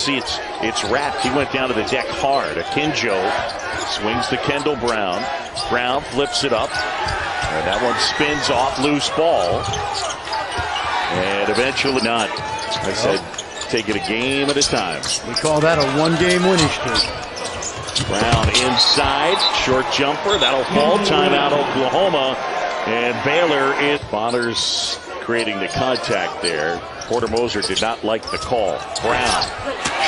see it's wrapped. He went down to the deck hard. Akinjo swings to Kendall Brown. Brown flips it up. And that one spins off, loose ball. And eventually not. I said, take it a game at a time. We call that a one-game winning streak. Brown inside, short jumper. That'll fall. Timeout, Oklahoma. And Baylor in. Bonner's creating the contact there. Porter Moser did not like the call. Brown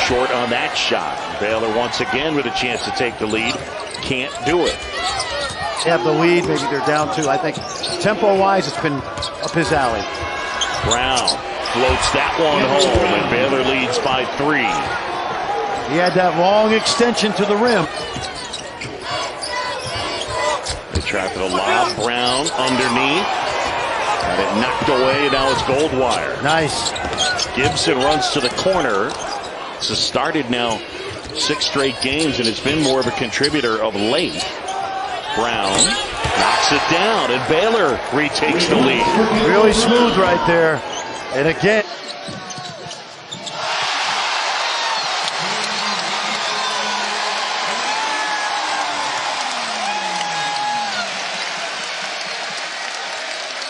short on that shot. Baylor once again with a chance to take the lead. Can't do it. They have the lead. Maybe they're down two. I think tempo-wise, it's been up his alley. Brown floats that one home, and Baylor leads by 3. He had that long extension to the rim. They try for the lob. Brown underneath. And it knocked away. Now it's Goldwire. Nice. Gibson runs to the corner. This has started now 6 straight games, and it's been more of a contributor of late. Brown knocks it down, and Baylor retakes the lead. Really smooth right there. And again.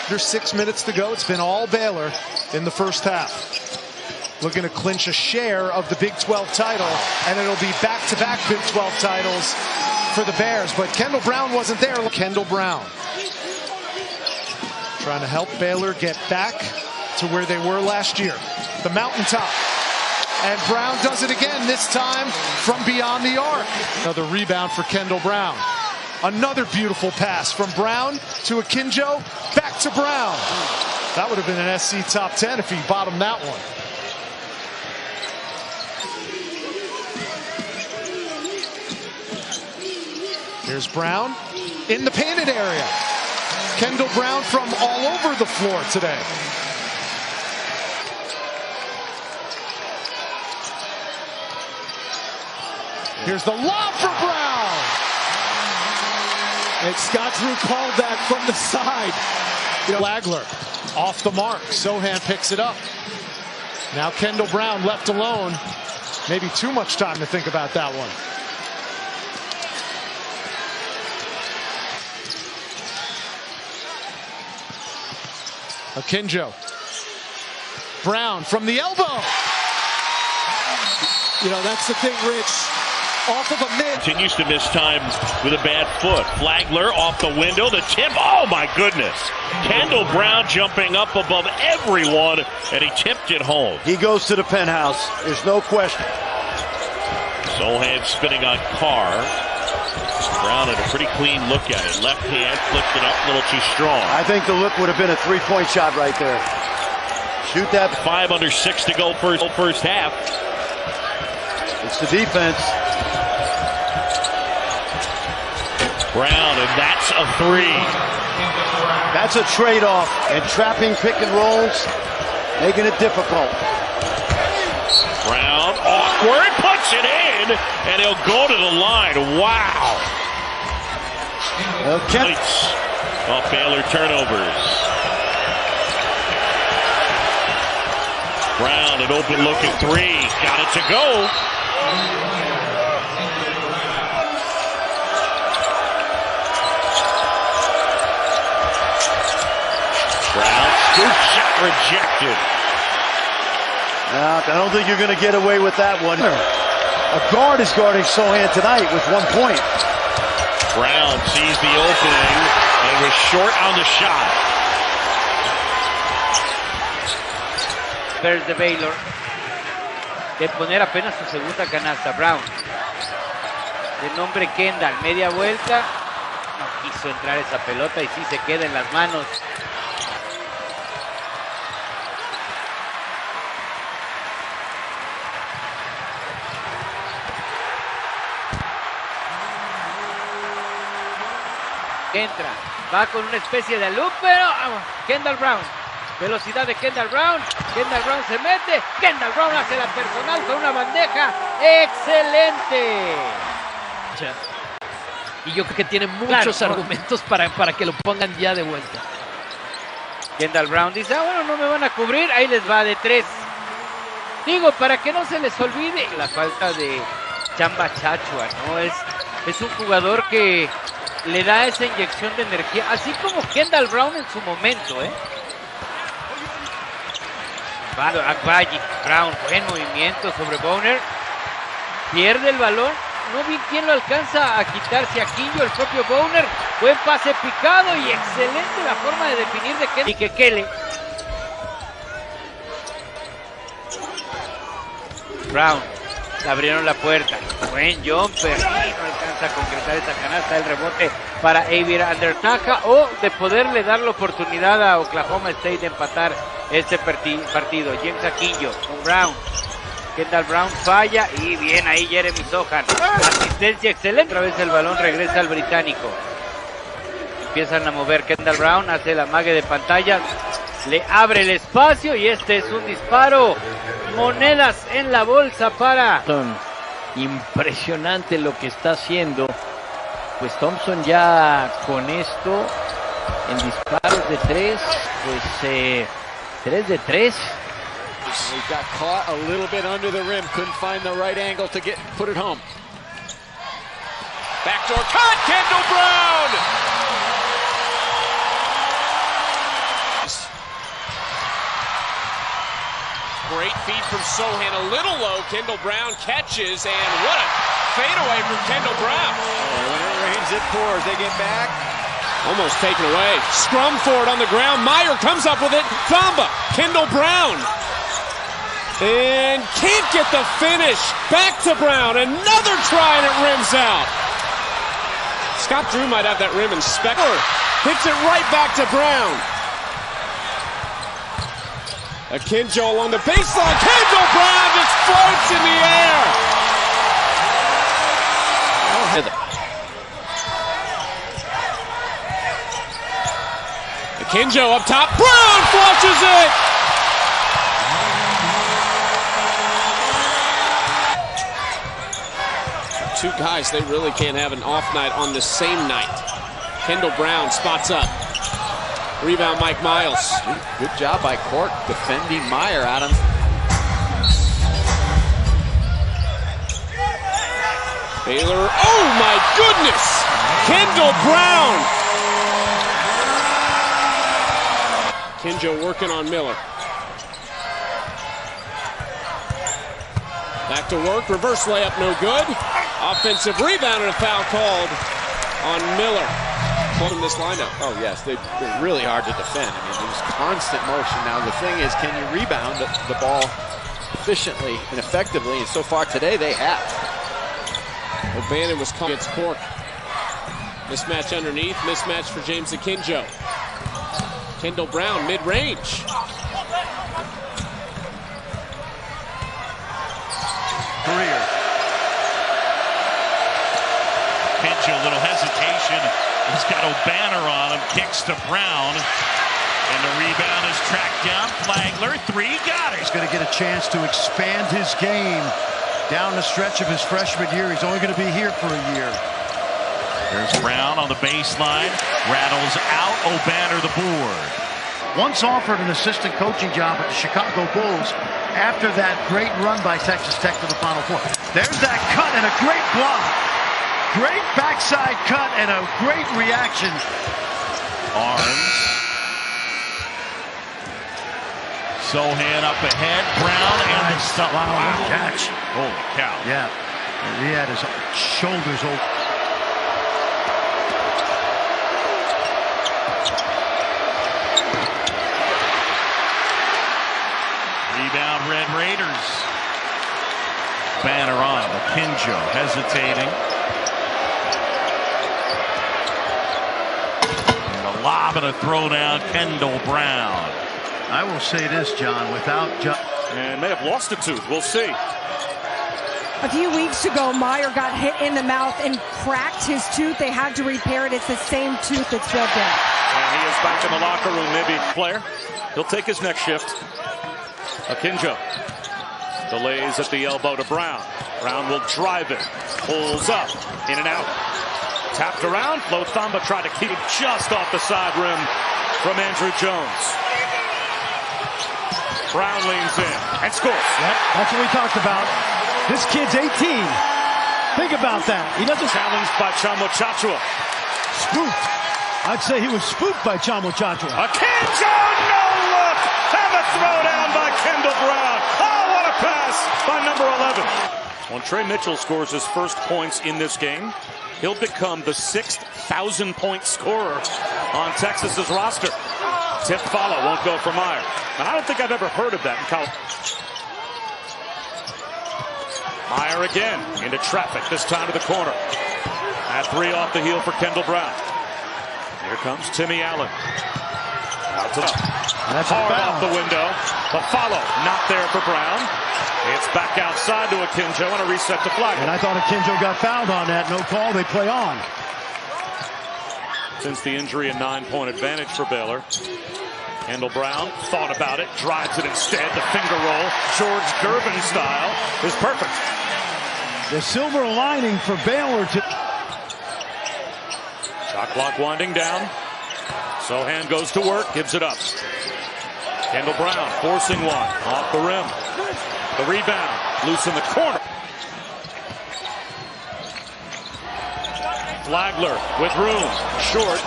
Under 6 minutes to go. It's been all Baylor in the first half. Looking to clinch a share of the Big 12 title, and it'll be back-to-back Big 12 titles for the Bears. But Kendall Brown wasn't there. Kendall Brown trying to help Baylor get back to where they were last year, the mountaintop. And Brown does it again, this time from beyond the arc. Another rebound for Kendall Brown. Another beautiful pass from Brown to Akinjo, back to Brown. That would have been an SC top 10 if he bottomed that one. Here's Brown in the painted area. Kendall Brown from all over the floor today. Here's the lob for Brown. And Scott Drew called that from the side. Flagler off the mark. Sohan picks it up. Now Kendall Brown left alone. Maybe too much time to think about that one. Akinjo. Brown from the elbow. That's the thing, Rich. Off of a mid. Continues to miss time with a bad foot. Flagler off the window. The tip. Oh, my goodness. Kendall Brown jumping up above everyone, and he tipped it home. He goes to the penthouse. There's no question. Sohan spinning on Carr. Brown had a pretty clean look at it. Left hand flipped it up a little too strong. I think the look would have been a three-point shot right there. Shoot that. 5 under 6 to go first half. It's the defense. Brown, and that's a 3. That's a trade-off. And trapping pick and rolls, making it difficult. Brown, awkward, puts it in, and he'll go to the line. Wow. Okay. Off Baylor turnovers. Brown, an open look at 3. Got it to go. Brown, scoop shot rejected. I don't think you're going to get away with that one. A guard is guarding Sohan tonight with 1 point. Brown sees the opening and was short on the shot. Bears de Baylor de poner apenas su segunda canasta. Brown, de nombre Kendall, media vuelta, no quiso entrar esa pelota y sí se queda en las manos. Entra, va con una especie de loop, pero Kendall Brown, velocidad de Kendall Brown se mete, Kendall Brown hace la personal con una bandeja, excelente. Y yo creo que tiene muchos argumentos para que lo pongan ya de vuelta. Kendall Brown dice, bueno, no me van a cubrir, ahí les va de 3. Digo, para que no se les olvide la falta de Chamba Chachua, ¿no? Es un jugador que le da esa inyección de energía, así como Kendall Brown en su momento, ¿eh? Agbaji, Brown, buen movimiento sobre Bonner. Pierde el balón. No vi quién lo alcanza a quitarse. Aquillo, el propio Bonner. Buen pase picado y excelente la forma de definir de Kendall. Y que Kele. Brown. Le abrieron la puerta. Buen jumper. Y no alcanza a concretar esa canasta. El rebote para Avir Andertaja. O de poderle dar la oportunidad a Oklahoma State de empatar este partido. James Aquillo con Brown. Kendall Brown falla y bien ahí Jeremy Sohan. Asistencia excelente. Otra vez el balón regresa al británico. Empiezan a mover. Kendall Brown hace la mague de pantalla. Le abre el espacio y este es un disparo. Monedas en la bolsa para... Impresionante lo que está haciendo. Pues Thompson ya con esto en disparos de 3, pues 3 de 3. He got caught a little bit under the rim. Couldn't find the right angle to put it home. Backdoor cut, Kendall Brown! Great feed from Sohan, a little low. Kendall Brown catches, and what a fadeaway from Kendall Brown. When it rains, it pours. They get back. Almost taken away. Scrum for it on the ground. Meyer comes up with it. Thamba, Kendall Brown. And can't get the finish. Back to Brown. Another try, and it rims out. Scott Drew might have that rim inspected. Hits it right back to Brown. Akinjo along the baseline. Kendall Brown just floats in the air. Akinjo up top. Brown flushes it. Two guys, they really can't have an off night on the same night. Kendall Brown spots up. Rebound, Mike Miles. Good job by Cork defending Meyer, Adam. Baylor, oh my goodness! Kendall Brown! Kinjo working on Miller. Back to work, reverse layup, no good. Offensive rebound and a foul called on Miller. From this lineup. Oh yes, they're really hard to defend. I mean, there's constant motion. Now the thing is, can you rebound the ball efficiently and effectively? And so far today, they have. O'Bannon was caught against Cork. Mismatch underneath, mismatch for James Akinjo. Kendall Brown, mid-range. Career. Akinjo, a little hesitation. He's got O'Banner on him, kicks to Brown, and the rebound is tracked down. Flagler, 3, got it. He's going to get a chance to expand his game down the stretch of his freshman year. He's only going to be here for a year. There's Brown on the baseline, rattles out, O'Banner the board. Once offered an assistant coaching job at the Chicago Bulls after that great run by Texas Tech to the Final Four. There's that cut and a great block. Great backside cut and a great reaction. Arms. Sohan up ahead. Brown and the stop. Wow, catch. Holy cow. Yeah. He had his shoulders open. Rebound, Red Raiders. Banner on. Akinjo hesitating. Lob and a throw down, Kendall Brown. I will say this, John, without and may have lost a tooth. We'll see. A few weeks ago, Meyer got hit in the mouth and cracked his tooth. They had to repair it. It's the same tooth that's built in. And he is back in the locker room. Maybe Flair. He'll take his next shift. Akinjo delays at the elbow to Brown. Brown will drive it. Pulls up. In and out. Tapped around. Flo Thamba tried to keep it just off the side rim from Andrew Jones. Brown leans in and scores. Yep, that's what we talked about. This kid's 18. Think about that. He doesn't Challenged by Chamo Chachua. spooked. I'd say he was spooked by Chamo Chachua. Akinjo, no look! And the throwdown by Kendall Brown. Oh, what a pass by number 11. When Trey Mitchell scores his first points in this game, he'll become the 6th 1,000-point scorer on Texas's roster. Tip follow won't go for Meyer. And I don't think I've ever heard of that in college. Meyer again into traffic, this time to the corner. At 3 off the heel for Kendall Brown. Here comes Timmy Allen. Out to That's hard off the window. The follow not there for Brown. It's back outside to Akinjo and a reset to flag. And I thought Akinjo got fouled on that. No call. They play on. Since the injury, a 9-point advantage for Baylor. Kendall Brown thought about it, drives it instead. The finger roll, George Gervin style, is perfect. The silver lining for Baylor to... Shot clock winding down. Sohan goes to work, gives it up. Kendall Brown forcing one off the rim. The rebound, loose in the corner. Flagler with room, short.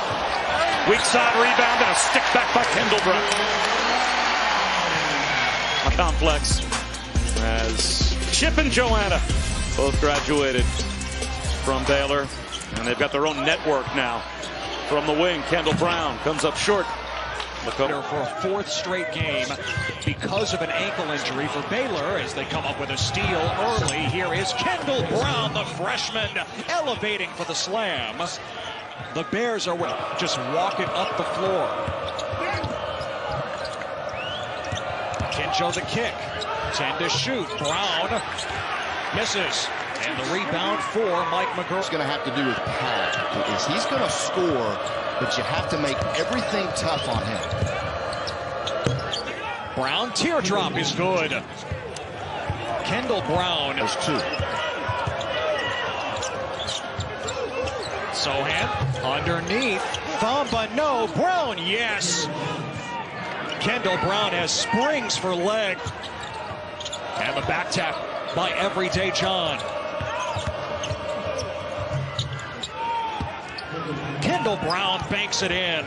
Weak side rebound and a stick back by Kendall Brown. A complex as Chip and Joanna both graduated from Baylor, and they've got their own network now. From the wing, Kendall Brown comes up short. For a 4th straight game because of an ankle injury for Baylor as they come up with a steal early. Here is Kendall Brown, the freshman, elevating for the slam. The Bears are just walking up the floor. Akinjo the kick. 10 to shoot. Brown misses. And the rebound for Mike McGurk. What's going to have to do with Powell is he's going to score, but you have to make everything tough on him. Brown teardrop is good. Kendall Brown. There's 2. Sohan underneath. Thamba, no. Brown, yes. Kendall Brown has springs for leg. And the back tap by Everyday John. Kendall Brown banks it in.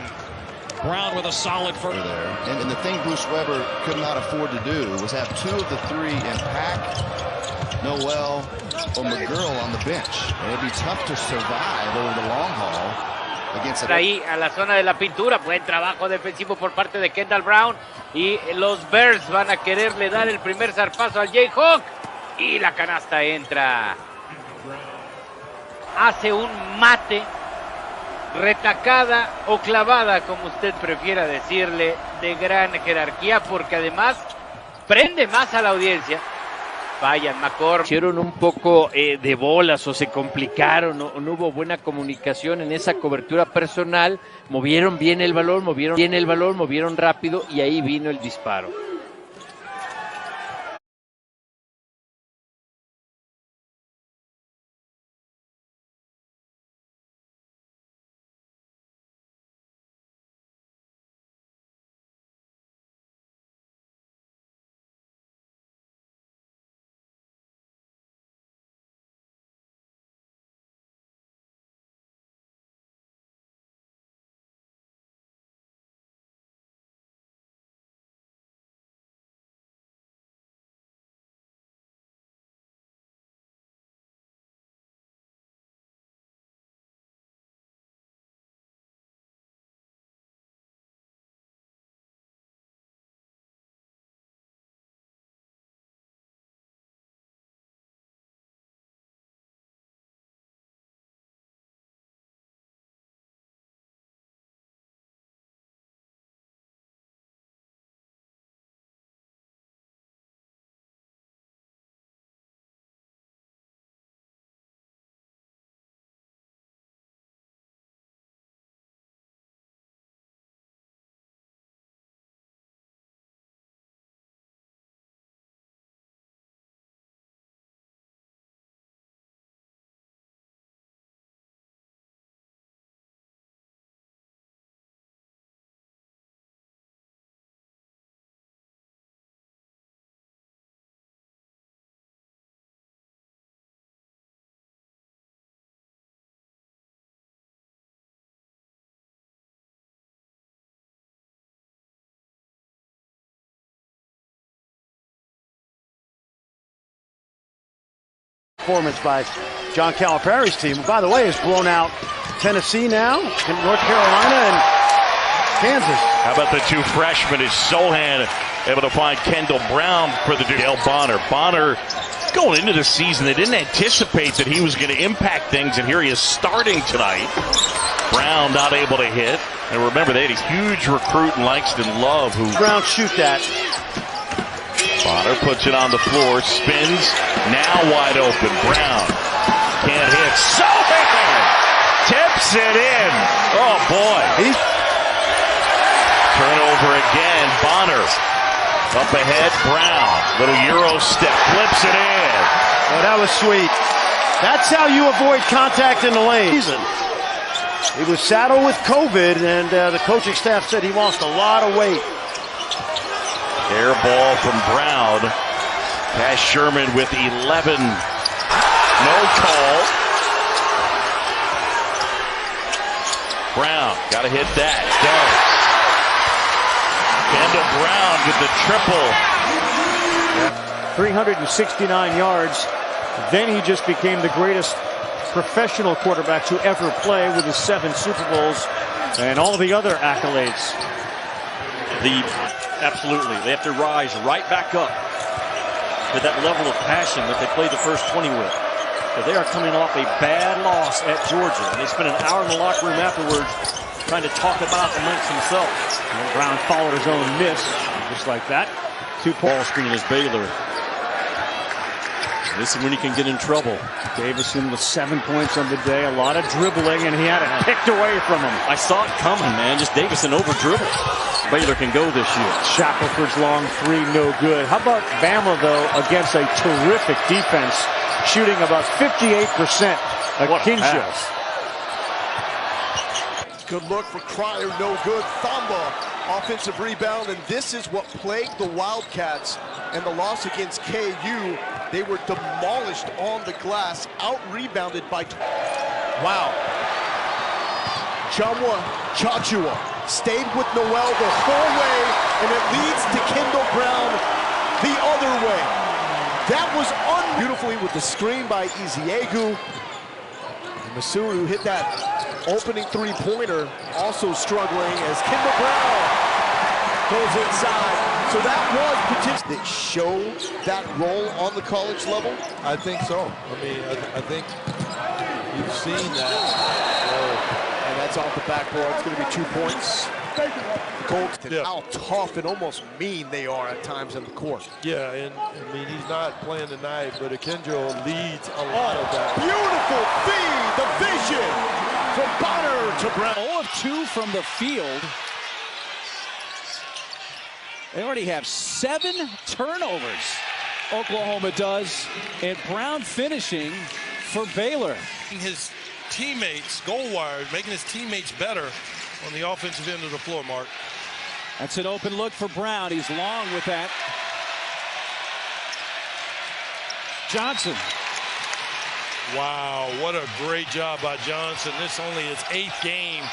Brown with a solid first. There. And the thing Bruce Weber could not afford to do was have 2 of the 3 in Pack, Noel, or McGurl on the bench. And it'd be tough to survive over the long haul against ahí a la zona de la pintura. Buen trabajo defensivo por parte de Kendall Brown. Y los Bears van a quererle dar el primer zarpazo al Jayhawk. Y la canasta entra. Hace un mate. Retacada o clavada, como usted prefiera decirle, de gran jerarquía, porque además prende más a la audiencia. Vayan, McCord. Hicieron un poco de bolas o se complicaron, no hubo buena comunicación en esa cobertura personal, movieron bien el balón, movieron rápido y ahí vino el disparo. performance by John Calipari's team, who, by the way, has blown out Tennessee now, and North Carolina, and Kansas. How about the two freshmen? Is Sohan able to find Kendall Brown for the Dale Bonner? Bonner, going into the season, they didn't anticipate that he was going to impact things, and here he is starting tonight. Brown not able to hit. And remember, they had a huge recruit in Langston Love who... Brown shoot that. Bonner puts it on the floor, spins, now wide open. Brown can't hit. Sohan tips it in. Oh, boy. Turnover again. Bonner up ahead. Brown, little Euro step, flips it in. Oh, that was sweet. That's how you avoid contact in the lane. He was saddled with COVID, and the coaching staff said he lost a lot of weight. Air ball from Brown. Cash Sherman with 11. No call. Brown, got to hit that. Does. Kendall Brown with the triple. 369 yards. Then he just became the greatest professional quarterback to ever play with his 7 Super Bowls and all the other accolades. Absolutely. They have to rise right back up to that level of passion that they played the first 20 with. But they are coming off a bad loss at Georgia. And they spent an hour in the locker room afterwards trying to talk about amongst themselves. And Brown followed his own miss, just like that. 2 ball screen is Baylor. This is when he can get in trouble. Davison with 7 points on the day, a lot of dribbling, and he had it picked away from him. I saw it coming, man. Just Davison over dribble. Baylor can go this year. Shackelford's long 3, no good. How about Bama, though, against a terrific defense, shooting about 58%. Akinjo. Good look for Cryer, no good. Thamba, offensive rebound, and this is what plagued the Wildcats and the loss against KU. They were demolished on the glass, out-rebounded by... Wow. Chachua stayed with Noel the whole way, and it leads to Kendall Brown the other way. That was beautifully with the screen by Eziegu. Masuru hit that opening 3-pointer, also struggling as Kendall Brown goes inside. So that was potential that showed that role on the college level? I think so. I mean, I think you've seen that. And that's off the backboard. It's going to be 2 points. Colton, how tough and almost mean they are at times in the court. Yeah, and I mean, he's not playing tonight, but Akinjo leads a lot of that. Beautiful feed, the vision from Bonner to Brown. 0 of 2 from the field. They already have 7 turnovers, Oklahoma does, and Brown finishing for Baylor. His teammates, goal wires, making his teammates better on the offensive end of the floor, Mark. That's an open look for Brown. He's long with that. Johnson. Wow, what a great job by Johnson. This only his 8th game.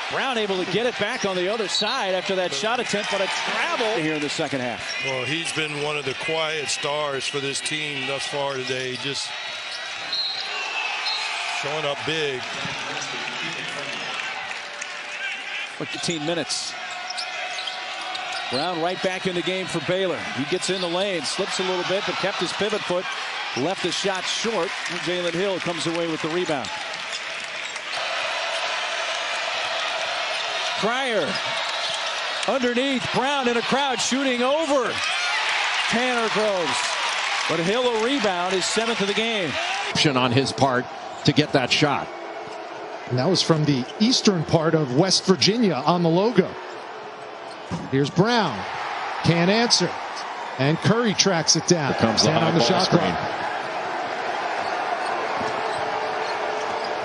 Brown able to get it back on the other side after that shot attempt, but a travel here in the second half. Well, he's been one of the quiet stars for this team thus far today, just showing up big. 15 minutes. Brown right back in the game for Baylor. He gets in the lane, slips a little bit, but kept his pivot foot, left the shot short. Jalen Hill comes away with the rebound. Cryer underneath, Brown in a crowd shooting over Tanner Groves. But Hill a rebound, his 7th of the game. On his part to get that shot. And that was from the eastern part of West Virginia on the logo. Here's Brown. Can't answer. And Curry tracks it down. Here comes the on the shot screen. clock.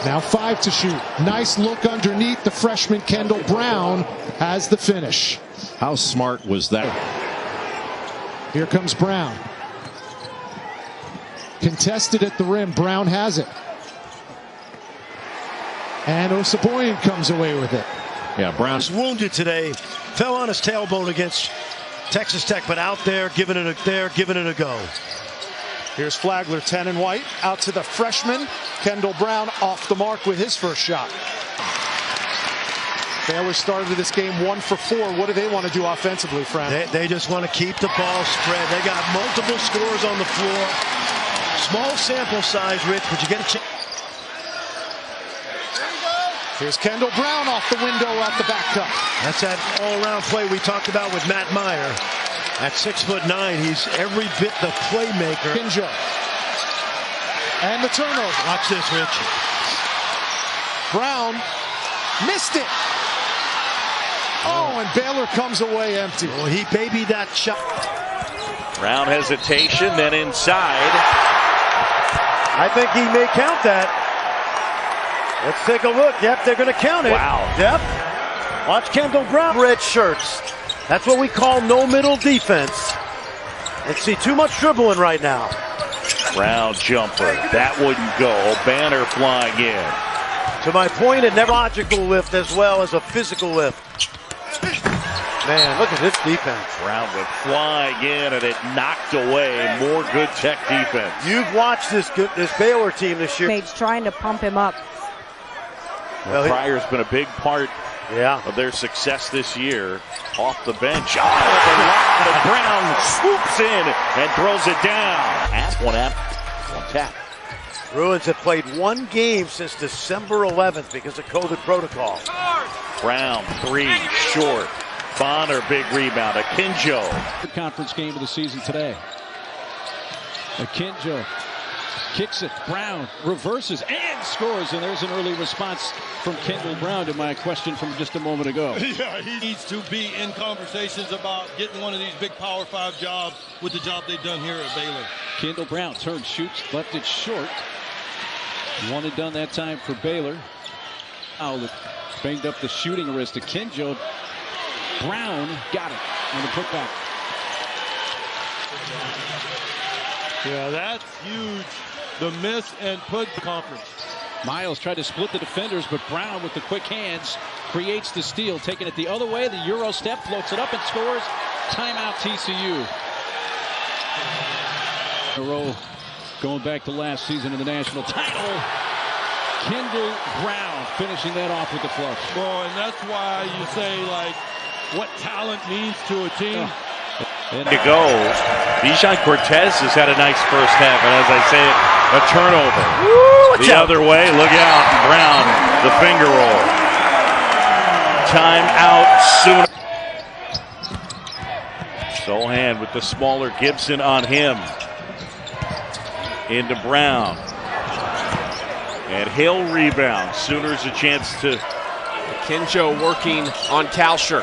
Now 5 to shoot. Nice look underneath. The freshman Kendall Brown has the finish. How smart was that? Here comes Brown. Contested at the rim. Brown has it. And Osaboyan comes away with it. Yeah, Brown's wounded today. Fell on his tailbone against Texas Tech, but out there giving it a go. Here's Flagler, 10 and white, out to the freshman. Kendall Brown off the mark with his first shot. Baylor started this game 1 for 4. What do they want to do offensively, Fran? They just want to keep the ball spread. They got multiple scores on the floor. Small sample size, Rich, but you get a chance. Here's Kendall Brown off the window out the back cut. That's that all-around play we talked about with Matt Meyer. At 6'9", he's every bit the playmaker. Kinjo. And the turnover. Watch this, Rich. Brown missed it. Oh, and Baylor comes away empty. Oh, he babied that shot. Brown hesitation, then inside. I think he may count that. Let's take a look. Yep, they're going to count it. Wow. Yep. Watch Kendall Brown. Red shirts. That's what we call no middle defense. And see too much dribbling right now. Brown jumper. That wouldn't go. Banner flying in. To my point, a never logical lift as well as a physical lift. Man, look at this defense. Brown would fly in and it knocked away. More good tech defense. You've watched this Baylor team this year. Trying to pump him up. Well, Pryor's been a big part of their success this year. Off the bench. And Brown swoops in and throws it down. One tap. Bruins have played 1 game since December 11th because of COVID protocol. Brown, 3, short. Bonner, big rebound. Akinjo. Conference game of the season today. Akinjo kicks it. Brown reverses and scores. And there's an early response from Kendall Brown to my question from just a moment ago. Yeah, he needs to be in conversations about getting one of these big Power 5 jobs with the job they've done here at Baylor. Kendall Brown turns, shoots, left it short. One and done that time for Baylor. Oh, banged up the shooting wrist. Akinjo. Brown got it on the putback. Yeah, that's huge. The miss and put the conference. Miles tried to split the defenders, but Brown with the quick hands creates the steal. Taking it the other way, the Euro step, floats it up and scores. Timeout TCU. A row going back to last season in the national title. Kendall Brown finishing that off with the flush. Boy, and that's why you say, like, what talent means to a team. To go. Bijan Cortez has had a nice first half, and as I say, a turnover. Woo, the other way, look out. Brown, the finger roll. Time out soon. Sohan with the smaller Gibson on him. Into Brown. And Hill rebound. Sooners a chance to. Kinjo working on Kalsher.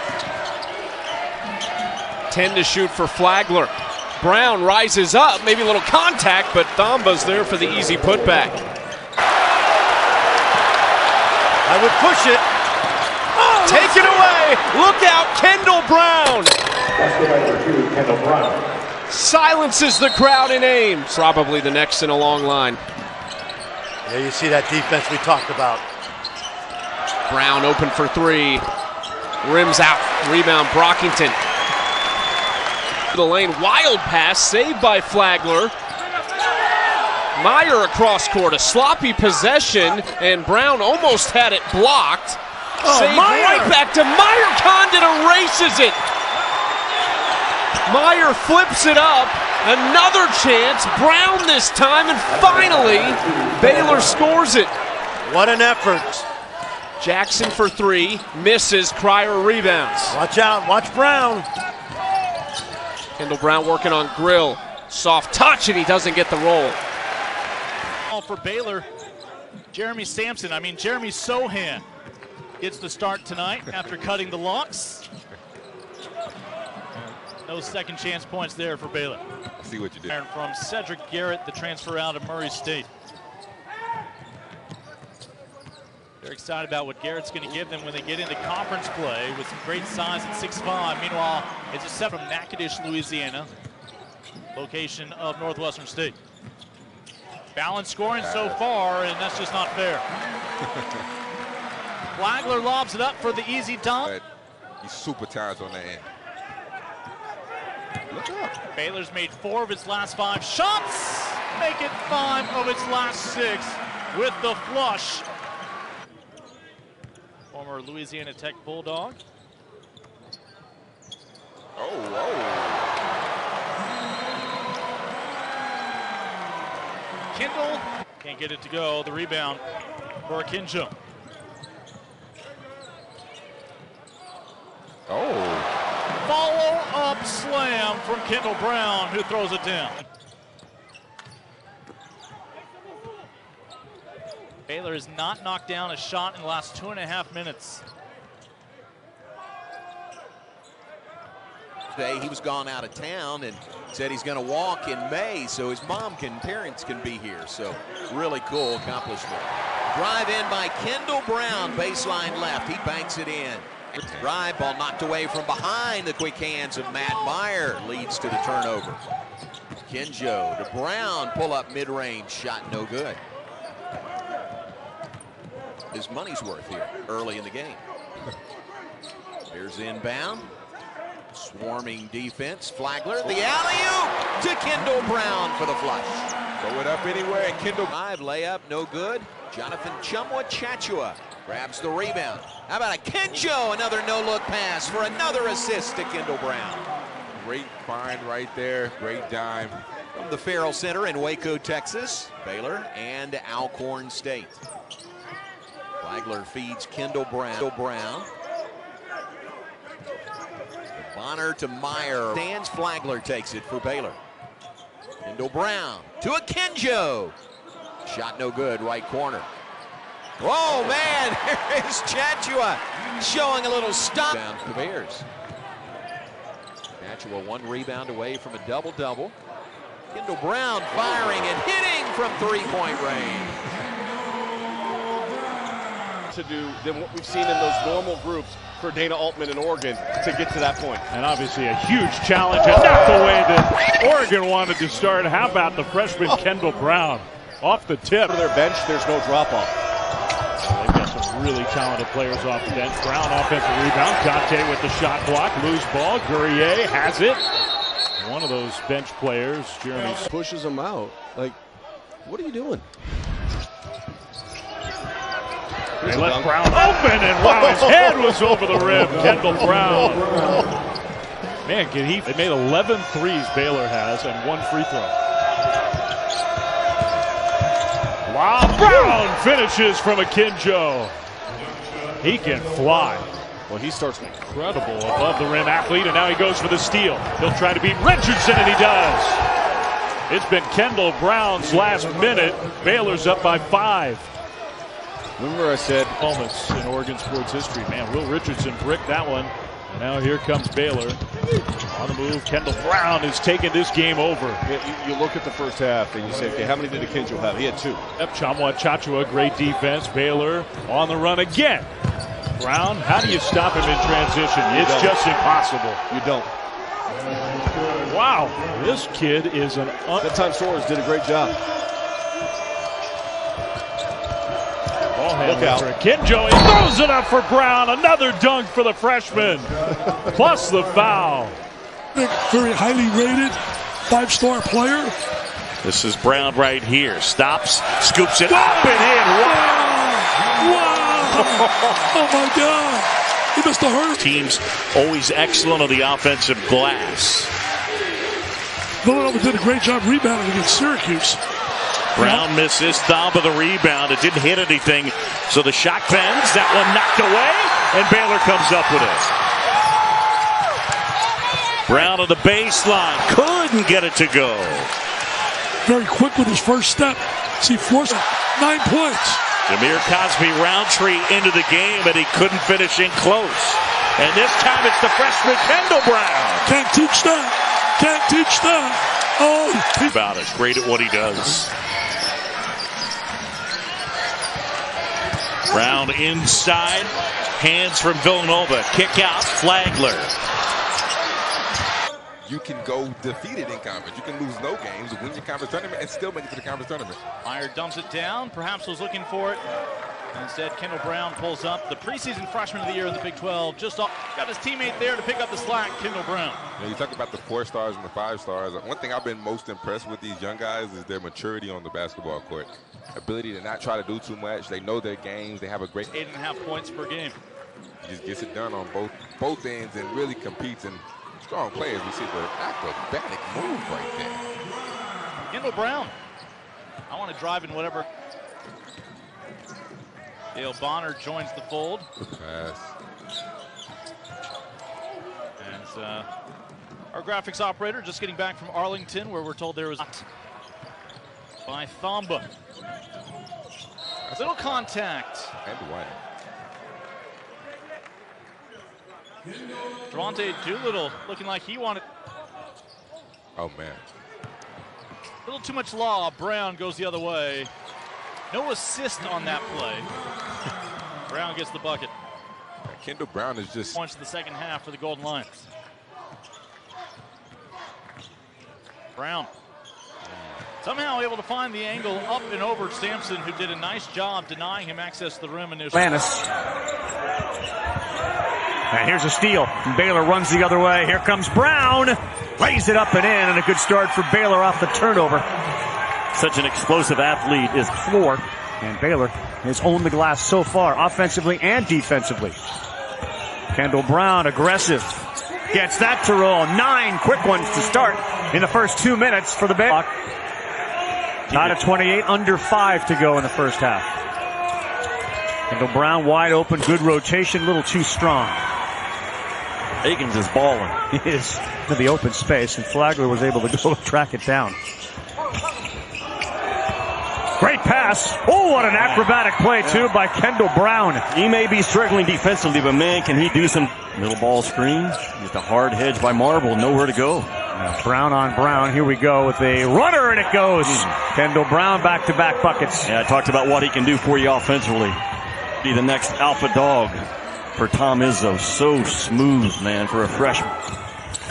10 to shoot for Flagler. Brown rises up, maybe a little contact, but Thamba's there for the easy putback. I would push it. Oh, take it away. Look out, Kendall Brown. Kendall Brown. Silences the crowd in aim. Probably the next in a long line. Yeah, you see that defense we talked about. Brown open for 3. Rims out. Rebound Brockington. The lane, wild pass, saved by Flagler. Meyer across court, a sloppy possession, and Brown almost had it blocked. Saved right back to Meyer. Condon erases it. Meyer flips it up. Another chance. Brown this time, and finally, Baylor scores it. What an effort. Jackson for 3, misses. Cryer rebounds. Watch out, watch Brown. Kendall Brown working on Grill. Soft touch, and he doesn't get the roll. For Baylor, Jeremy Sohan gets the start tonight after cutting the locks. No second chance points there for Baylor. I see what you did. From Cedric Garrett, the transfer out of Murray State. They're excited about what Garrett's going to give them when they get into conference play with some great size at 6'5". Meanwhile, it's a set from Natchitoches, Louisiana, location of Northwestern State. Balanced scoring so far, and that's just not fair. Flagler lobs it up for the easy dunk. He's super talented on that end. Look up. Baylor's made 4 of his last 5 shots. make it 5 of its last 6 with the flush. Former Louisiana Tech Bulldog. Kendall can't get it to go. The rebound for Kinjo. Follow-up slam from Kendall Brown, who throws it down. Baylor has not knocked down a shot in the last 2.5 minutes. Today he was gone out of town and said he's going to walk in May so his parents can be here. So really cool accomplishment. Drive in by Kendall Brown, baseline left. He banks it in. Drive ball knocked away from behind. The quick hands of Matt Meyer leads to the turnover. Kinjo to Brown, pull up mid-range shot, no good. His money's worth here early in the game. Here's inbound. Swarming defense. Flagler, the alley-oop to Kendall Brown for the flush. Throw it up anywhere, and Kendall. Layup, no good. Jonathan Chumwa-Chachua grabs the rebound. How about a Kinjo? Another no-look pass for another assist to Kendall Brown. Great find right there. Great dime. From the Farrell Center in Waco, Texas, Baylor and Alcorn State. Flagler feeds Kendall Brown. Bonner to Meyer. Stands. Flagler takes it for Baylor. Kendall Brown to a Kinjo. Shot no good, right corner. Whoa, man, here is Chachua showing a little stop. Down for the Bears. Chachua 1 rebound away from a double-double. Kendall Brown firing and hitting from three-point range. To do than what we've seen in those normal groups for Dana Altman in Oregon to get to that point. And obviously a huge challenge, and not the way that Oregon wanted to start. How about the freshman Kendall Brown off the tip? For their bench, there's no drop-off. They've got some really talented players off the bench. Brown offensive rebound. Dante with the shot block. Loose ball. Guerrier has it. One of those bench players, Jeremy, pushes him out. Like, what are you doing? They let Brown open, and wow, his head was over the rim. Kendall Brown. Man, they made 11 threes, Baylor has, and 1 free throw. Wow, Brown finishes from a Kinjo. He can fly. Well, he starts incredible above the rim athlete, and now he goes for the steal. He'll try to beat Richardson, and he does. It's been Kendall Brown's last minute. Baylor's up by 5. Remember I said moments in Oregon sports history. Man, Will Richardson bricked that one. And now here comes Baylor. On the move, Kendall Brown is taking this game over. You look at the first half and you say, okay, how many did Kinjo have? He had 2. Yep, Chumwa-Chachua, great defense. Baylor on the run again. Brown, how do you stop him in transition? It's just impossible. You don't. Wow, this kid is an... That time Soares did a great job. Ball handler for Kinjo. He throws it up for Brown. Another dunk for the freshman. Plus the foul. Very highly rated 5-star player. This is Brown right here. Stops, scoops it up and in. Wow. Oh my God. He must have hurt. Team's always excellent on the offensive glass. Villanova did a great job rebounding against Syracuse. Brown misses, Thomba the rebound. It didn't hit anything, so the shot bends. That one knocked away, and Baylor comes up with it. Brown on the baseline, couldn't get it to go. Very quick with his first step. See, forced 9 points. Jameer Cosby Roundtree into the game, and he couldn't finish in close. And this time it's the freshman Kendall Brown. Can't teach that. Can't teach that. Oh, about it. Great at what he does. Brown inside, hands from Villanova, kick out, Flagler. You can go defeated in conference. You can lose no games, win your conference tournament, and still make it to the conference tournament. Meyer dumps it down, perhaps was looking for it Instead, Kendall Brown pulls up, the preseason freshman of the year in the Big 12. Just off, got his teammate there to pick up the slack, Kendall Brown. You talk about the 4 stars and the 5 stars. One thing I've been most impressed with these young guys is their maturity on the basketball court. Ability to not try to do too much. They know their games. They have a great 8.5 points per game. Just gets it done on both ends and really competes. And strong players. We see the acrobatic move right there. Kendall Brown. I want to drive in whatever. Dale Bonner joins the fold. Pass. And our graphics operator just getting back from Arlington, where we're told there was by Thamba. Little contact. And one. Javante Doolittle looking like he wanted. Oh, man. A little too much law. Brown goes the other way. No assist on that play. Brown gets the bucket. Kendall Brown is just points to the second half for the Golden Lions. Brown somehow able to find the angle up and over Sampson, who did a nice job denying him access to the rim initially. Lannis. And here's a steal. Baylor runs the other way. Here comes Brown. Lays it up and in, and a good start for Baylor off the turnover. Such an explosive athlete is floor. And Baylor has owned the glass so far, offensively and defensively. Kendall Brown, aggressive. Gets that to roll. 9 quick ones to start in the first 2 minutes for the Baylor. Tied at 28, under 5 to go in the first half. Kendall Brown wide open, good rotation, a little too strong. Aikens is balling. He is to the open space, and Flagler was able to go track it down. Great pass. Oh, what an acrobatic play, too, by Kendall Brown. He may be struggling defensively, but man, can he do some little ball screen. Just a hard hedge by Marble, nowhere to go. Brown on Brown. Here we go with a runner, and it goes. Kendall Brown back-to-back buckets. Yeah, I talked about what he can do for you offensively. Be the next alpha dog for Tom Izzo. So smooth, man, for a freshman.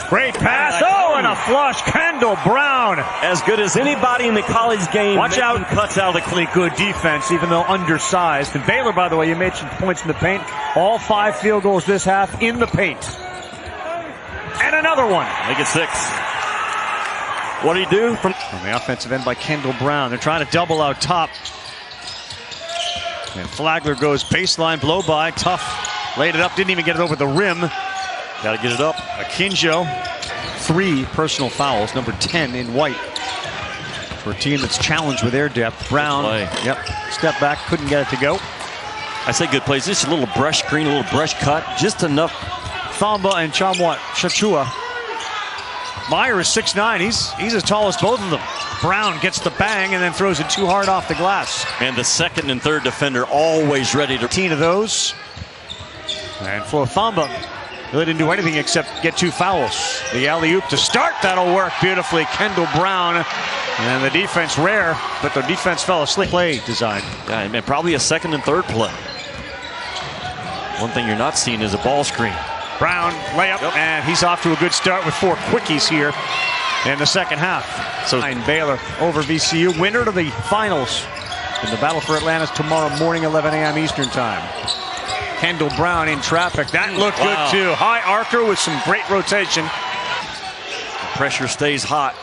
Great pass. Oh, and a flush. Kendall Brown. As good as anybody in the college game. Watch out. Cuts out of the good defense, even though undersized. And Baylor, by the way, you made some points in the paint. All 5 field goals this half in the paint. And another one. Make it 6. What do you do? From the offensive end by Kendall Brown. They're trying to double out top. And Flagler goes baseline blow by. Tough. Laid it up. Didn't even get it over the rim. Got to get it up. Akinjo. 3 personal fouls. Number 10 in white. For a team that's challenged with air depth. Brown. Yep. Step back. Couldn't get it to go. I say good plays. Just a little brush screen, a little brush cut. Just enough. Thamba and Chachua. Meyer is 6'9". He's as tall as both of them. Brown gets the bang and then throws it too hard off the glass. And the second and third defender always ready to. 15 of those. And Flo Thamba really didn't do anything except get 2 fouls. The alley-oop to start. That'll work beautifully. Kendall Brown. And the defense rare, but the defense fell asleep. Play design. Yeah, and probably a second and third play. One thing you're not seeing is a ball screen. Brown layup, and he's off to a good start with 4 quickies here in the second half. So Baylor over VCU, winner to the finals in the battle for Atlantis tomorrow morning, 11 a.m. Eastern time. Kendall Brown in traffic. That looked good too. High archer with some great rotation. The pressure stays hot.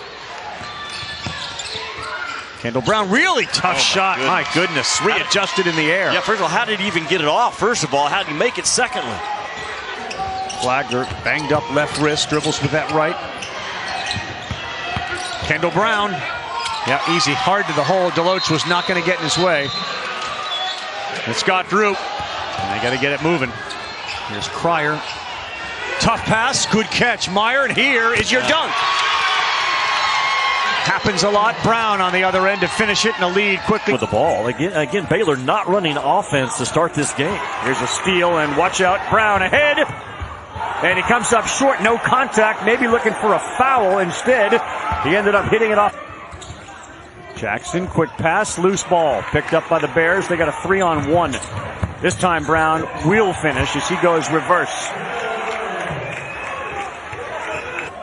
Kendall Brown, really tough shot. My goodness, readjusted in the air. Yeah, first of all, how did he even get it off? First of all, how did he make it? Secondly, Flagler banged up left wrist, dribbles with that right. Kendall Brown. Yeah, easy, hard to the hole. Deloach was not going to get in his way. And Scott Drew. And they got to get it moving. Here's Cryer. Tough pass, good catch. Meyer, and here is your dunk. Happens a lot. Brown on the other end to finish it in a lead quickly. With the ball. Again, Baylor not running offense to start this game. Here's a steal, and watch out. Brown ahead. And he comes up short. No contact. Maybe looking for a foul instead. He ended up hitting it off. Jackson, quick pass, loose ball. Picked up by the Bears. They got a 3-on-1. This time Brown will finish as he goes reverse.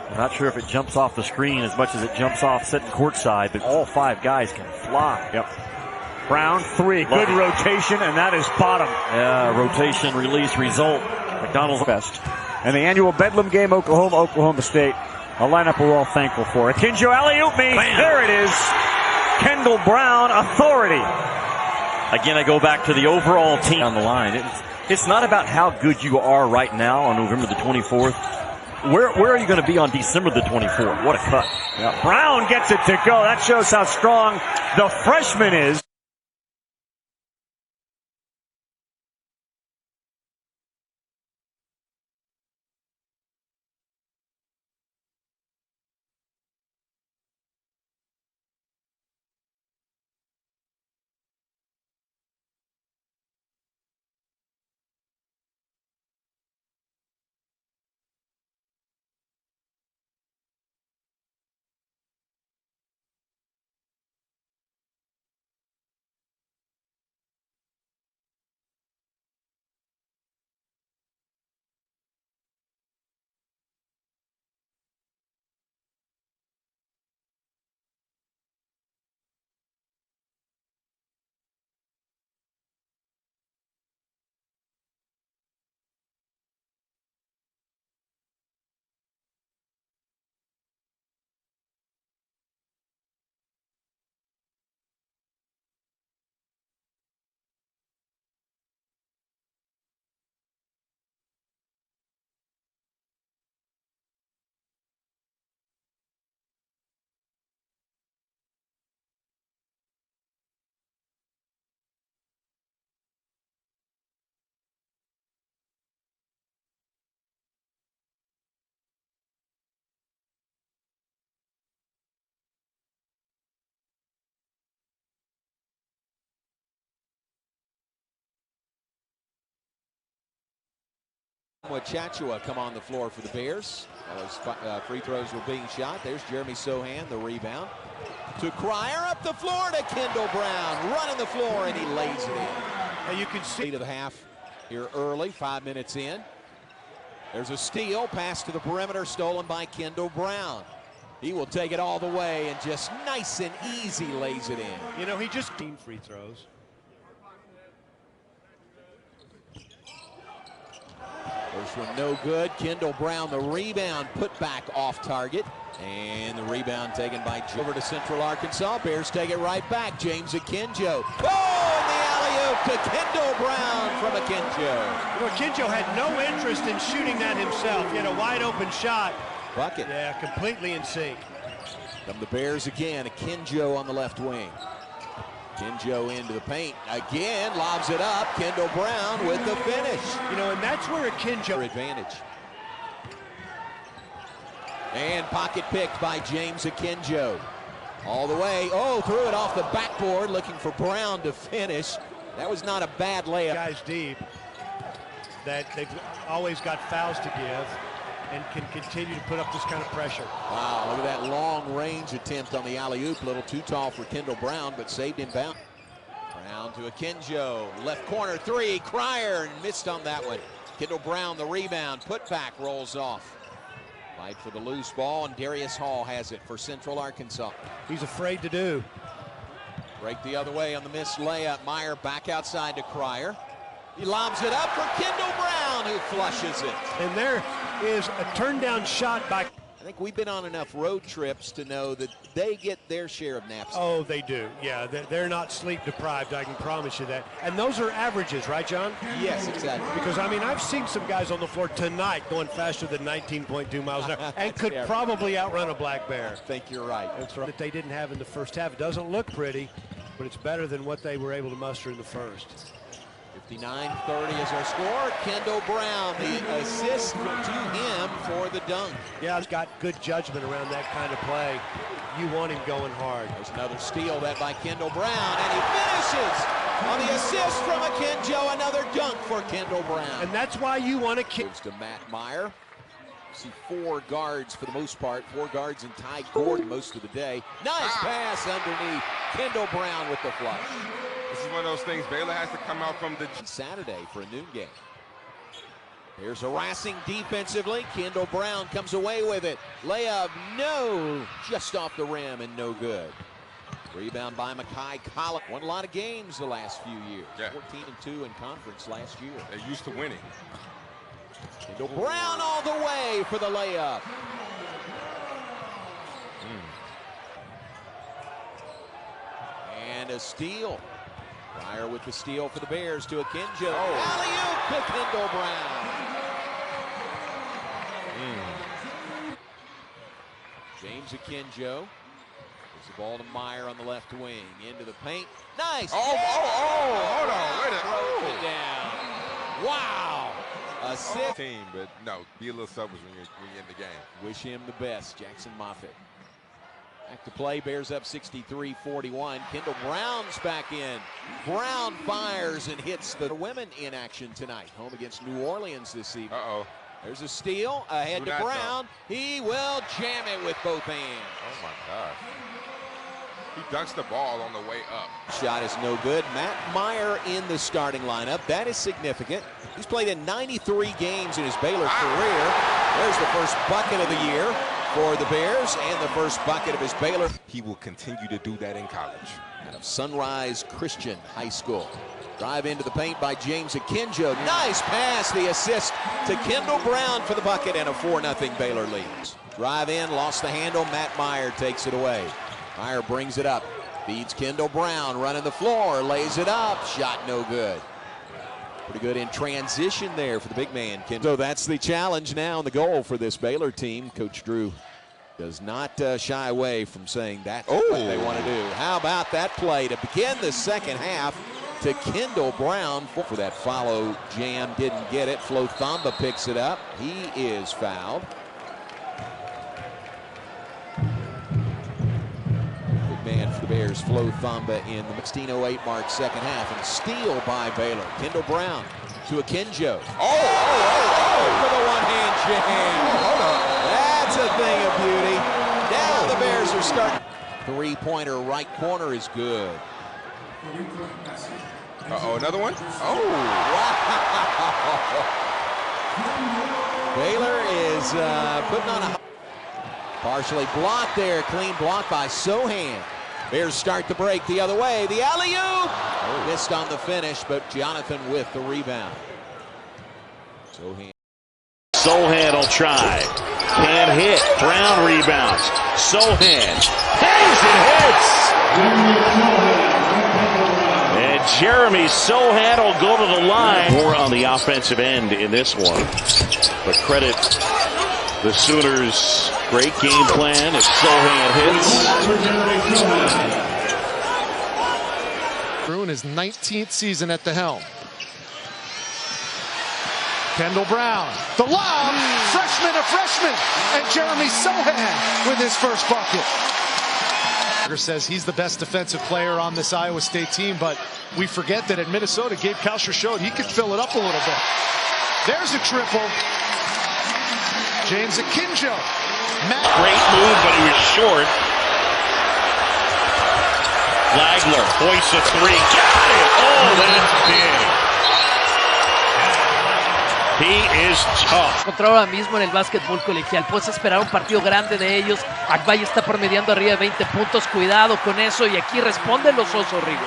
I'm not sure if it jumps off the screen as much as it jumps off sitting courtside, but all 5 guys can fly. Yep. Brown, 3. Good rotation, and that is bottom. Yeah, rotation, release, result. McDonald's best. And the annual Bedlam game, Oklahoma State. A lineup we're all thankful for. Akinjo alley-oop me. There it is. Kendall Brown, authority. Again, I go back to the overall team on the line. It's not about how good you are right now on November the 24th. Where are you going to be on December the 24th? What a cut. Yeah. Brown gets it to go. That shows how strong the freshman is. Chachua come on the floor for the Bears. Those free throws were being shot. There's Jeremy Sohan, the rebound. To Cryer, up the floor to Kendall Brown. Running the floor, and he lays it in. And you can see to the half here early, 5 minutes in. There's a steal, pass to the perimeter, stolen by Kendall Brown. He will take it all the way and just nice and easy lays it in. You know, he just team free throws. First one no good. Kendall Brown, the rebound, put back off target. And the rebound taken by over to Central Arkansas. Bears take it right back. James Akinjo. Oh, and the alley-oop to Kendall Brown from Akinjo. You know, Akinjo had no interest in shooting that himself. He had a wide open shot. Bucket. Yeah, completely in sync. From the Bears again, Akinjo on the left wing. Akinjo into the paint again, lobs it up. Kendall Brown with the finish. You know, and that's where Akinjo advantage. And pocket picked by James Akinjo. All the way. Oh, threw it off the backboard, looking for Brown to finish. That was not a bad layup. Guys deep that they've always got fouls to give and can continue to put up this kind of pressure. Wow, look at that long-range attempt on the alley-oop. A little too tall for Kendall Brown, but saved in bounds. Brown to Akinjo. Left corner three. Cryer missed on that one. Kendall Brown, the rebound. Put back, rolls off. Fight for the loose ball, and Darius Hall has it for Central Arkansas. He's afraid to do. Break the other way on the missed layup. Meyer back outside to Cryer. He lobs it up for Kendall Brown, who flushes it. And there is a turn down shot by... I think we've been on enough road trips to know that they get their share of naps. Oh, they do. Yeah, they're not sleep deprived, I can promise you that. And those are averages, right, John? Yes, exactly. Because, I mean, I've seen some guys on the floor tonight going faster than 19.2 miles an hour and could probably outrun a black bear. I think you're right. That's right. That they didn't have in the first half. It doesn't look pretty, but it's better than what they were able to muster in the first. 59-30 is our score. Kendall Brown, the assist to him for the dunk. Yeah, he's got good judgment around that kind of play. You want him going hard. There's another steal that by Kendall Brown, and he finishes on the assist from Akinjo. Another dunk for Kendall Brown. And that's why you want to kick. To Matt Meyer. See four guards for the most part. Four guards and Ty Gordon most of the day. Nice pass underneath. Kendall Brown with the flush. This is one of those things Baylor has to come out from the Saturday for a noon game. Here's harassing defensively. Kendall Brown comes away with it. Layup, no, just off the rim and no good. Rebound by Makai Collins. Won a lot of games the last few years. Yeah. 14-2 in conference last year. They're used to winning. Kendall Brown all the way for the layup. And a steal. Pryor with the steal for the Bears to Akinjo. Alley-oop to Kendall Brown. James Akinjo. Gives the ball to Meyer on the left wing. Into the paint. Nice. Hold on. Wait a Throws it down. Wow. A six. team, but no, be a little selfish when you're in the game. Wish him the best, Jackson Moffitt. Back to play, Bears up 63-41. Kendall Brown's back in. Brown fires and hits the women in action tonight. Home against New Orleans this evening. There's a steal ahead to Brown. He will jam it with both hands. Oh my gosh. He dunks the ball on the way up. Shot is no good. Matt Meyer in the starting lineup. That is significant. He's played in 93 games in his Baylor career. There's the first bucket of the year for the Bears and the first bucket of his Baylor. He will continue to do that in college. Out of Sunrise Christian High School. Drive into the paint by James Akinjo. Nice pass, the assist to Kendall Brown for the bucket and a 4-0 Baylor lead. Drive in, lost the handle. Matt Meyer takes it away. Meyer brings it up, feeds Kendall Brown, running the floor, lays it up, shot no good. Pretty good in transition there for the big man, Kendall. So that's the challenge now and the goal for this Baylor team. Coach Drew does not shy away from saying that's what they want to do. How about that play to begin the second half to Kendall Brown for that follow jam, didn't get it. Flo Thamba picks it up. He is fouled. Man for the Bears, Flo Thamba in the 16:08 mark, second half, and steal by Baylor. Kendall Brown to Akinjo. For the one-hand jam. That's a thing of beauty. Now the Bears are starting. Three-pointer right corner is good. Another one? Wow. Baylor is putting on a partially blocked there, clean block by Sohan. Bears start the break the other way. The alley-oop! Missed on the finish, but Jonathan with the rebound. Sohan will try. Can't hit. Brown rebounds. Sohan hangs and hits. And Jeremy Sohan will go to the line. More on the offensive end in this one. But credit the Sooners' great game plan if Sohan hits. In his 19th season at the helm. Kendall Brown, the lob, a freshman, and Jeremy Sohan with his first bucket. Says he's the best defensive player on this Iowa State team, but we forget that at Minnesota, Gabe Kalsher showed he could fill it up a little bit. There's a triple. James Akinjo. Great move, but he was short. Flagler hoists a three. Got it! Oh, that's big. He is tough. Encontró ahora mismo en el básquetbol colegial. Puedes esperar un partido grande de ellos. Agbaye está promediando arriba de 20 puntos. Cuidado con eso. Y aquí responden los Osos, Rigo.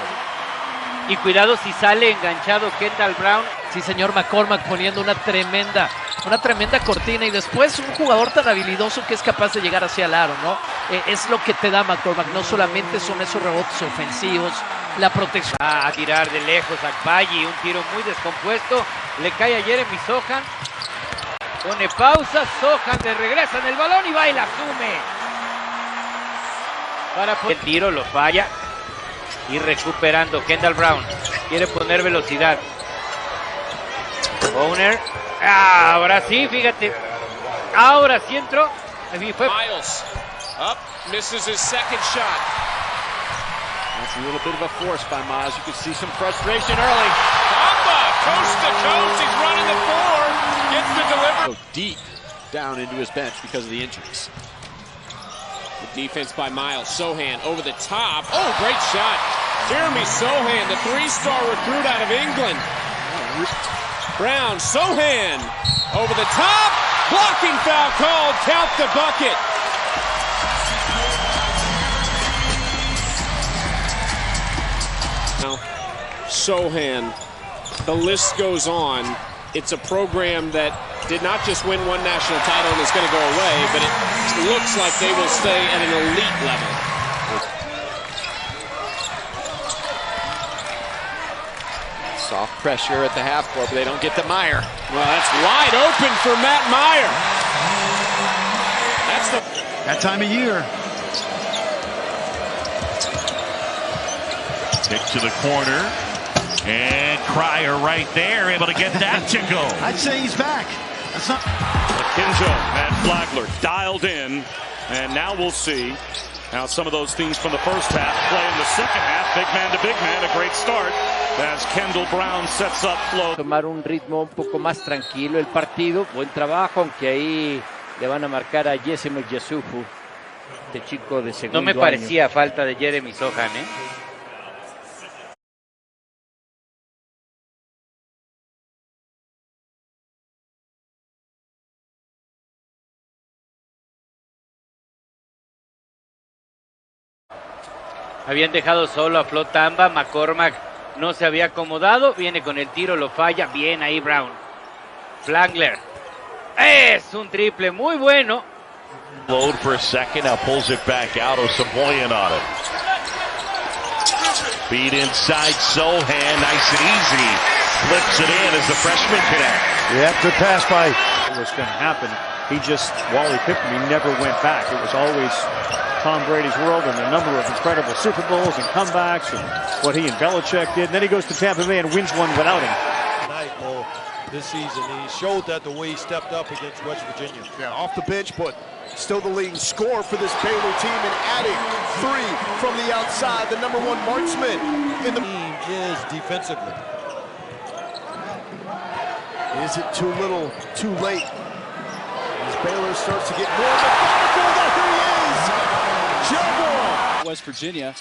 Y cuidado si sale enganchado Kendall Brown. Sí, señor McCormack poniendo una tremenda cortina. Y después un jugador tan habilidoso que es capaz de llegar hacia el aro, ¿no? Es lo que te da McCormack. No solamente son esos rebotes ofensivos, la protección. A tirar de lejos Agbaye. Un tiro muy descompuesto. Le cae a Jeremy Sohan. Pone pausa. Sohan le regresa en el balón y va y la asume. El tiro lo falla. Y recuperando Kendall Brown. Quiere poner velocidad. Owner. Ahora sí, fíjate. Ahora sí entró. Miles up, misses his second shot. That's a little bit of a force by Miles. You can see some frustration early. Thamba, coast to coast. He's running the floor. Gets the delivery. Deep down into his bench because of the injuries. The defense by Miles. Sohan over the top. Oh, great shot. Jeremy Sohan, the three-star recruit out of England. Brown, Sohan over the top. Blocking foul called. Count the bucket. Sohan, the list goes on. It's a program that did not just win one national title and is going to go away, but it looks like they will stay at an elite level. Soft pressure at the half court, but they don't get to Meyer. Well, that's wide open for Matt Meyer. That's that time of year. Kick to the corner. And Cryer right there, able to get that to go. I'd say he's back. That's not. Kinjo and Flagler dialed in, and now we'll see how some of those things from the first half play in the second half. Big man to big man, a great start as Kendall Brown sets up flow. Tomar un ritmo un poco más tranquilo el partido. Buen trabajo, aunque ahí le van a marcar a Yesimo Yasufu, este chico de segundo año. No me parecía falta de Jeremy Sohan, Habían dejado solo a Flo Tamba. McCormack no se había acomodado. Viene con el tiro, lo falla. Bien ahí Brown. Flagler. Es un triple muy bueno. Load for a second. Now pulls it back out. Osaboyan on it. Feed inside Sohan. Nice and easy. Flips it in as the freshman connect. Yeah, good pass by. It was going to happen. He just, Wally picked him. He never went back. It was always Tom Brady's world and a number of incredible Super Bowls and comebacks and what he and Belichick did. And then he goes to Tampa Bay and wins one without him. Tonight, this season, he showed that the way he stepped up against West Virginia. Yeah, off the bench, but still the leading scorer for this Baylor team, and adding 3 from the outside, the #1 marksman in the team is defensively. Is it too little, too late? As Baylor starts to get more methodical, there he is! Joe Moore! West Virginia.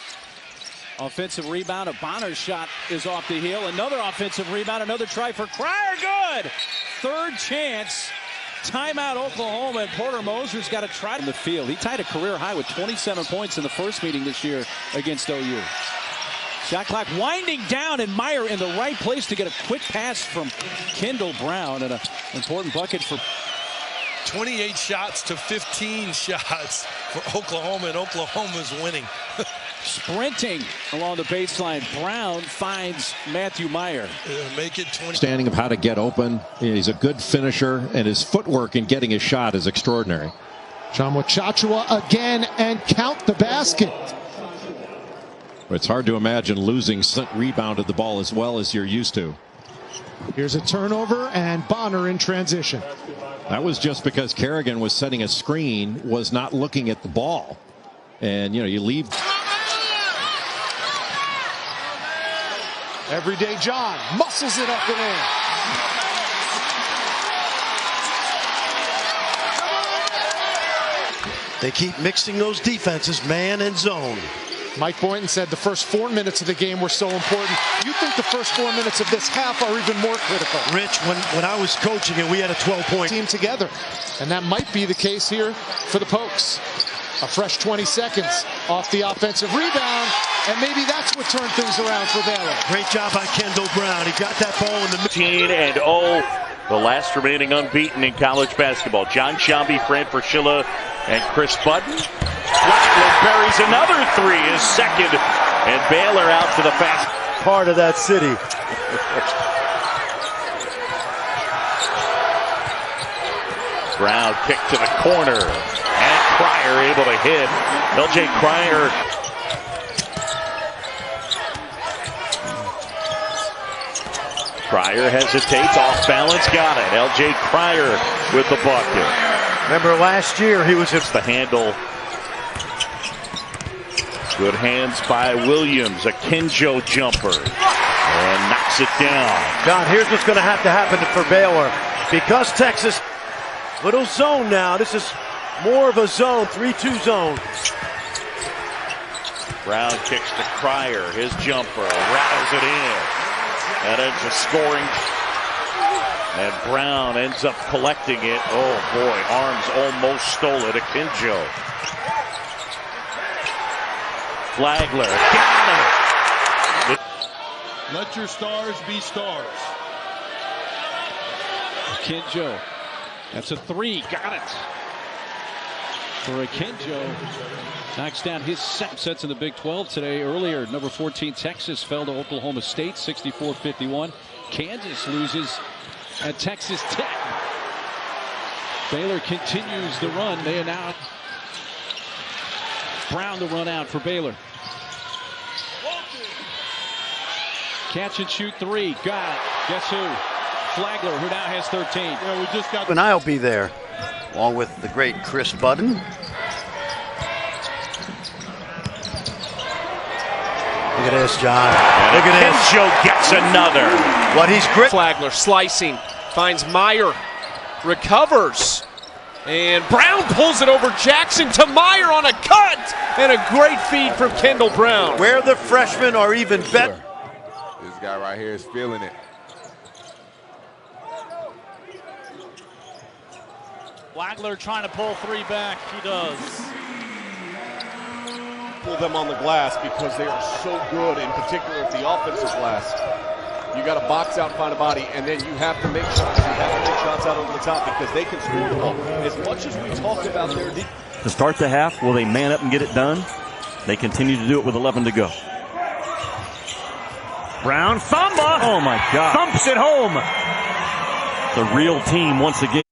Offensive rebound. A Bonner shot is off the heel. Another offensive rebound. Another try for Cryer. Good! Third chance. Timeout Oklahoma, and Porter Moser's got to try in the field. He tied a career high with 27 points in the first meeting this year against OU. Shot clock winding down, and Meyer in the right place to get a quick pass from Kendall Brown, and an important bucket for 28 shots to 15 shots for Oklahoma, and Oklahoma's winning. Sprinting along the baseline, Brown finds Matthew Meyer. Make it 20. Understanding of how to get open. He's a good finisher, and his footwork in getting his shot is extraordinary. Tchamwa Tchatchoua again, and count the basket. It's hard to imagine losing rebounded the ball as well as you're used to. Here's a turnover, and Bonner in transition. That was just because Kerrigan was setting a screen, was not looking at the ball. And, you know, you leave. Everyday John muscles it up and in. They keep mixing those defenses, man and zone. Mike Boynton said the first 4 minutes of the game were so important. You think the first 4 minutes of this half are even more critical? Rich, when I was coaching and we had a 12-point team together, and that might be the case here for the Pokes. A fresh 20 seconds off the offensive rebound, and maybe that's what turned things around for Baylor. Great job by Kendall Brown. He got that ball in the 15-0, the last remaining unbeaten in college basketball. John Shambi, Fran Fraschilla, and Chris Budden. Flagler buries another 3, his second, and Baylor out to the fast part of that city. Brown kick to the corner, and Cryer able to hit. L.J. Cryer. Cryer hesitates, off balance, got it. L.J. Cryer with the bucket. Remember last year he was the handle. Good hands by Williams, a Kinjo jumper, and knocks it down. John, here's what's going to happen for Baylor. Because Texas, little zone now. This is more of a zone, 3-2 zone. Brown kicks to Cryer, his jumper, rattles it in. And it's a scoring. And Brown ends up collecting it. Oh boy, arms almost stole it. Akinjo. Flagler, got him. Let your stars be stars. Kenjo. That's a three. Got it. For Kenjo. Knocks down his second sets in the Big 12 today. Earlier, number 14 Texas fell to Oklahoma State 64-51. Kansas loses at Texas Tech. Baylor continues the run. They are now Brown the run out for Baylor. Catch and shoot three. Got it. Guess who? Flagler, who now has 13. Yeah, we just got. And I'll be there, along with the great Chris Budden. Look at this, John. Look at this. Joe gets another. What he's grip. Flagler slicing, finds Meyer, recovers, and Brown pulls it over Jackson to Meyer on a cut, and a great feed from Kendall Brown. Where the freshmen are even better. This guy right here is feeling it. Flagler trying to pull three back. He does. Pull them on the glass because they are so good, in particular at the offensive glass. You got to box out, find a body, and then you have to make shots. You have to make shots out over the top because they can score the ball. As much as we talked about their defense. To start the half, will they man up and get it done? They continue to do it with 11 to go. Brown, Thamba! Oh my God. Thumps it home. The real team once again.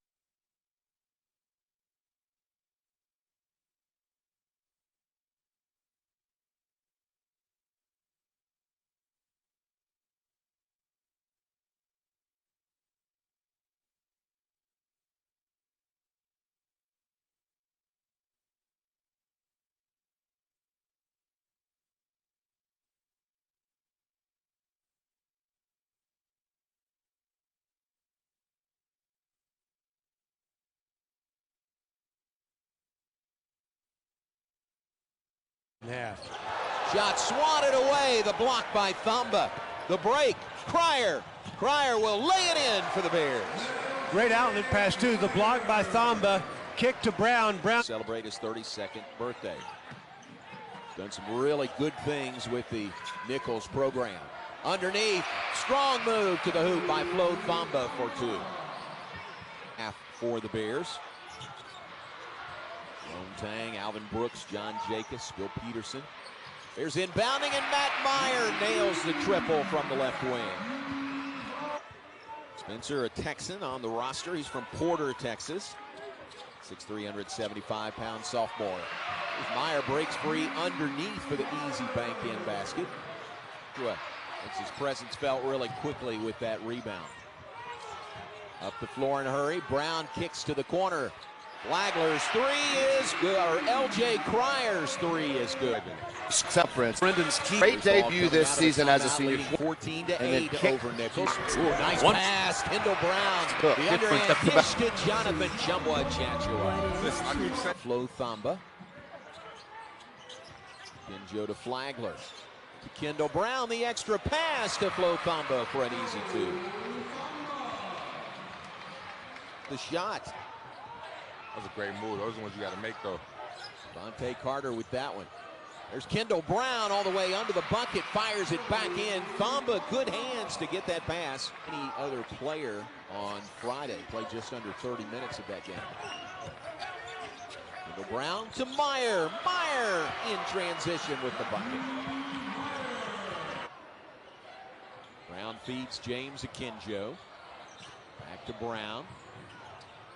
Shot swatted away. The block by Thamba. The break. Cryer will lay it in for the Bears. Great outlet pass, too. The block by Thamba. Kick to Brown. Brown. Celebrate his 32nd birthday. Done some really good things with the Nichols program. Underneath. Strong move to the hoop by Flo Thamba for two. Half for the Bears. Lone Tang, Alvin Brooks, John Jacobs, Bill Peterson. There's inbounding, and Matt Meyer nails the triple from the left wing. Spencer, a Texan on the roster. He's from Porter, Texas. 6'3", 175-pound sophomore. Meyer breaks free underneath for the easy bank-in basket. Makes his presence felt really quickly with that rebound. Up the floor in a hurry. Brown kicks to the corner. Flagler's three is good, or L.J. Cryer's three is good. Separate. Brendan's great debut this season as a senior. 14-8 over Nichols. Ooh, nice pass, Kendall Brown. The underhand dish to Jonathan Chumwa-Chachua. Flo Thamba. Kenjo to Flagler. To Kendall Brown, the extra pass to Flo Thamba for an easy two. The shot. That was a great move. Those are the ones you got to make, though. Devontae Carter with that one. There's Kendall Brown all the way under the bucket, fires it back in. Thamba, good hands to get that pass. Any other player on Friday played just under 30 minutes of that game. Kendall Brown to Meyer. Meyer in transition with the bucket. Brown feeds James Akinjo. Back to Brown.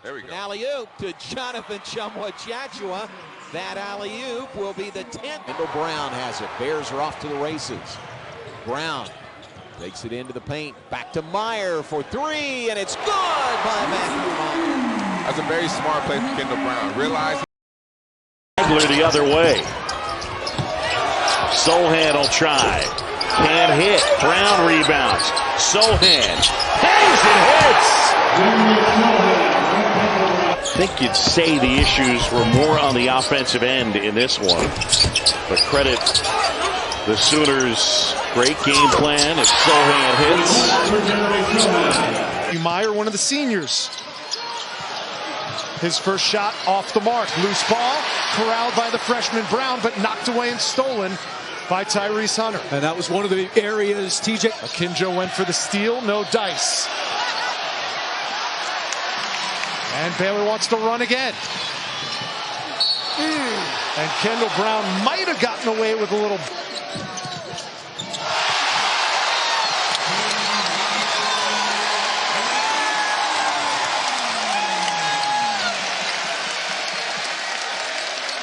There we go. An alley-oop to Jonathan Chumwa-Chachua. That alley-oop will be the 10th. Kendall Brown has it. Bears are off to the races. Brown takes it into the paint. Back to Meyer for three, and it's good by Matthew Meyer. That's a very smart play for Kendall Brown. Realize the other way. Sohan will try. Can't hit. Brown rebounds. Sohan hangs and hits. I think you'd say the issues were more on the offensive end in this one. But credit the Sooners' great game plan if Sohan hits. Meyer, one of the seniors. His first shot off the mark. Loose ball, corralled by the freshman Brown, but knocked away and stolen by Tyrese Hunter. And that was one of the areas TJ. Akinjo went for the steal, no dice. And Baylor wants to run again. And Kendall Brown might have gotten away with a little.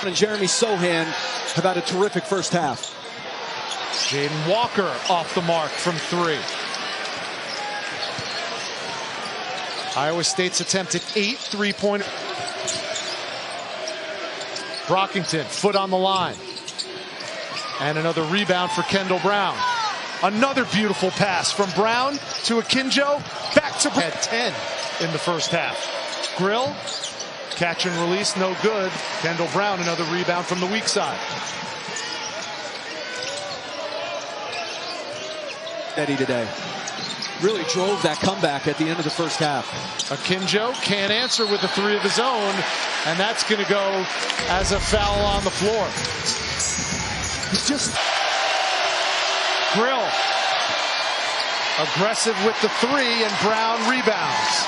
And Jeremy Sohan have had a terrific first half. Jaden Walker off the mark from 3. Iowa State's attempted 8 3-pointers. Brockington, foot on the line. And another rebound for Kendall Brown. Another beautiful pass from Brown to Akinjo. Back to Brown. Had 10 in the first half. Grill, catch and release, no good. Kendall Brown, another rebound from the weak side. Eddie today really drove that comeback at the end of the first half. Akinjo can't answer with a 3 of his own, and that's going to go as a foul on the floor. He's just Grill aggressive with the 3, and Brown rebounds.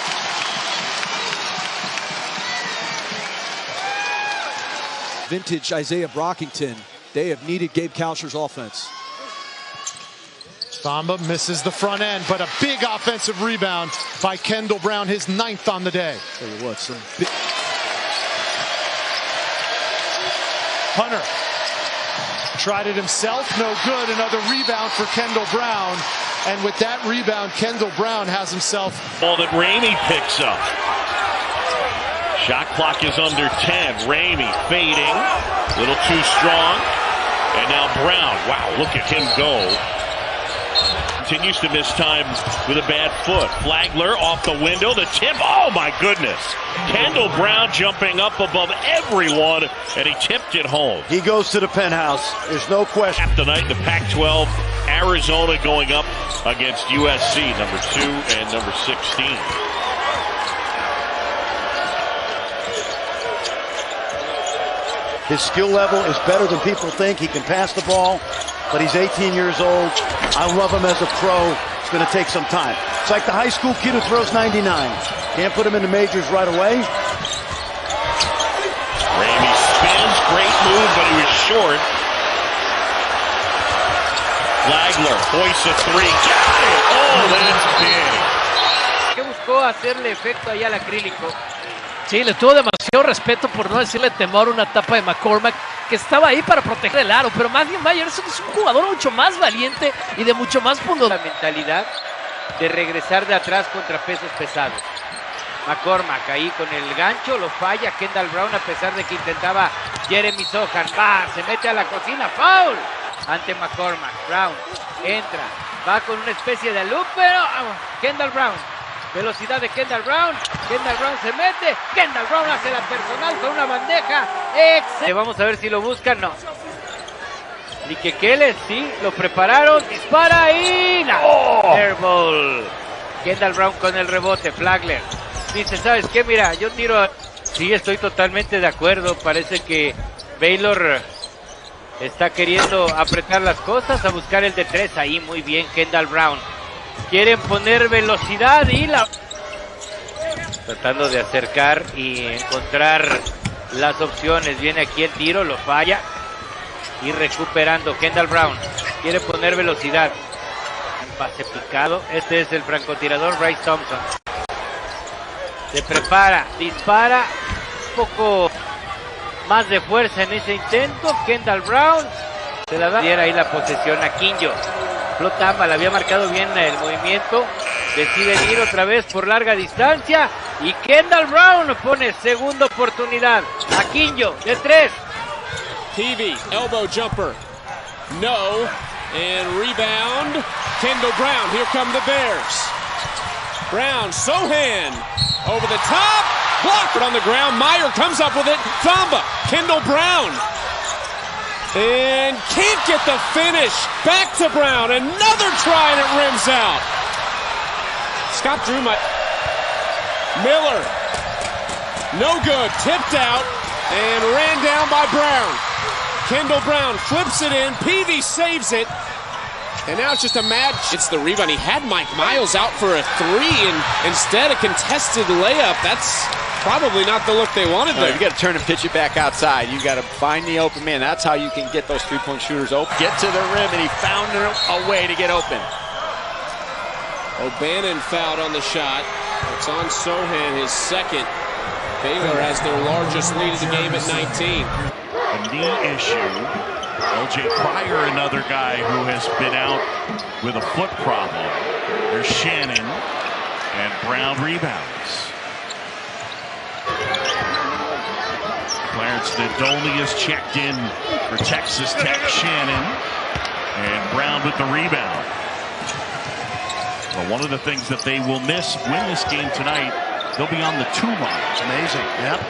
Vintage Isaiah Brockington. They have needed Gabe Kalsher's offense. Thamba misses the front end, but a big offensive rebound by Kendall Brown, his 9th on the day. Tell you what, some big... Hunter tried it himself, no good. Another rebound for Kendall Brown. And with that rebound, Kendall Brown has himself... Ball that Ramey picks up. Shot clock is under 10. Ramey fading. A little too strong. And now Brown. Wow, look at him go. Continues to miss time with a bad foot. Flagler off the window. The tip. Oh, my goodness. Kendall Brown jumping up above everyone, and he tipped it home. He goes to the penthouse. There's no question. Tonight in the Pac-12, Arizona going up against USC, number 2 and number 16. His skill level is better than people think. He can pass the ball, but he's 18 years old. I love him as a pro. It's going to take some time. It's like the high school kid who throws 99. Can't put him in the majors right away. Ramey spins. Great move, but he was short. Flagler hoists a 3. Got it! Oh, that's big. Que buscó hacerle efecto allá al acrílico. Sí, le tuvo demasiado respeto, por no decirle temor, una tapa de McCormack que estaba ahí para proteger el aro, pero Matthew Myers es un jugador mucho más valiente y de mucho más puntos. La mentalidad de regresar de atrás contra pesos pesados. McCormack ahí con el gancho, lo falla Kendall Brown a pesar de que intentaba Jeremy Sohan. Va, se mete a la cocina, foul ante McCormack. Brown entra, va con una especie de loop, pero Kendall Brown. Velocidad de Kendall Brown. Kendall Brown se mete. Kendall Brown hace la personal con una bandeja. Vamos a ver si lo buscan. No. Liquequeles, sí. Lo prepararon. Dispara y... no. Airball. Kendall Brown con el rebote. Flagler dice, ¿sabes qué? Mira, yo tiro... Sí, estoy totalmente de acuerdo. Parece que Baylor está queriendo apretar las cosas, a buscar el de 3. Ahí muy bien Kendall Brown. Quieren poner velocidad y tratando de acercar y encontrar las opciones. Viene aquí el tiro, lo falla. Y recuperando Kendall Brown. Quiere poner velocidad. Un pase picado. Este es el francotirador Bryce Thompson. Se prepara, dispara. Un poco más de fuerza en ese intento. Kendall Brown se la da. Diera ahí la posesión a Akinjo. Flotamba, le había marcado bien el movimiento. Deciden ir otra vez por larga distancia. Y Kendall Brown pone segunda oportunidad. Akinjo de 3. TV, elbow jumper. No. And rebound. Kendall Brown. Here come the Bears. Brown, Sohan. Over the top. Blocked on the ground. Meyer comes up with it. Thamba. Kendall Brown. And can't get the finish. Back to Brown. Another try and it rims out. Scott Drew Miller. No good. Tipped out and ran down by Brown. Kendall Brown flips it in. Peavy saves it. And now it's just a match. It's the rebound. He had Mike Miles out for a three, and instead a contested layup. That's probably not the look they wanted there. You got to turn and pitch it back outside. You got to find the open man. That's how you can get those three-point shooters open. Get to the rim, and he found a way to get open. O'Bannon fouled on the shot. It's on Sohan, his second. Baylor has their largest lead of the game at 19. A knee issue. LJ Pryor, another guy who has been out with a foot problem. There's Shannon, and Brown rebounds. Clarence Nadolny is checked in for Texas Tech. Shannon, and Brown with the rebound. Well, one of the things that they will win this game tonight, they'll be on the 2 line. Amazing, yep.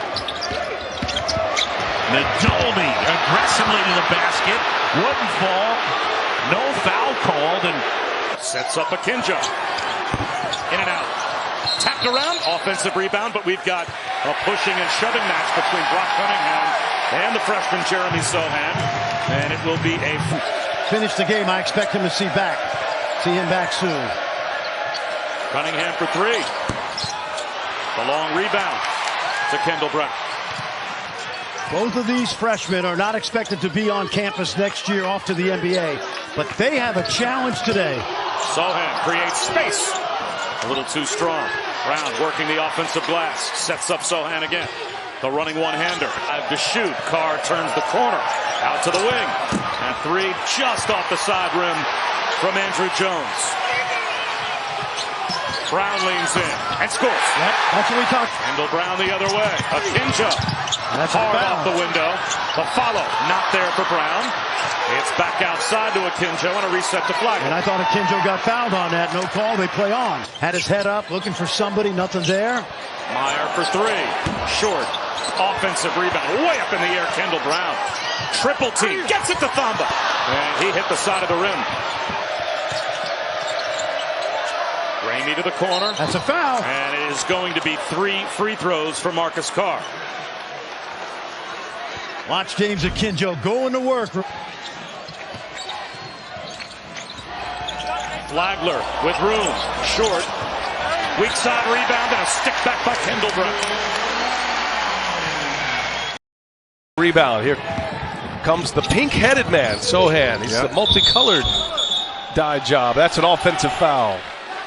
Nadolny aggressively to the basket. Wouldn't fall. No foul called, and sets up Akinjo. In and out. Tapped around. Offensive rebound, but we've got a pushing and shoving match between Brock Cunningham and the freshman Jeremy Sohan. And it will be a finish the game. I expect him to see him back soon. Cunningham for three. The long rebound to Kendall Brown. Both of these freshmen are not expected to be on campus next year off to the NBA, but they have a challenge today. Sohan creates space. A little too strong. Brown working the offensive glass. Sets up Sohan again. The running one-hander. To shoot. Carr turns the corner. Out to the wing. And three just off the side rim from Andrew Jones. Brown leans in and scores. Yep, that's what we talked. Kendall Brown the other way. Akinjo. That's hard off the window. The follow not there for Brown. It's back outside to Akinjo and a reset to Flagler. And I thought Akinjo got fouled on that. No call. They play on. Had his head up, looking for somebody. Nothing there. Meyer for three. Short. Offensive rebound. Way up in the air. Kendall Brown. Triple team. Gets it to Thamba. And he hit the side of the rim. Ramey to the corner. That's a foul. And it is going to be 3 free throws for Marcus Carr. Watch James Akinjo going to work. Flagler with room. Short. Weak side rebound and a stick back by Kendall Brown. Rebound. Here comes the pink-headed man, Sohan. He's the multicolored dye job. That's an offensive foul.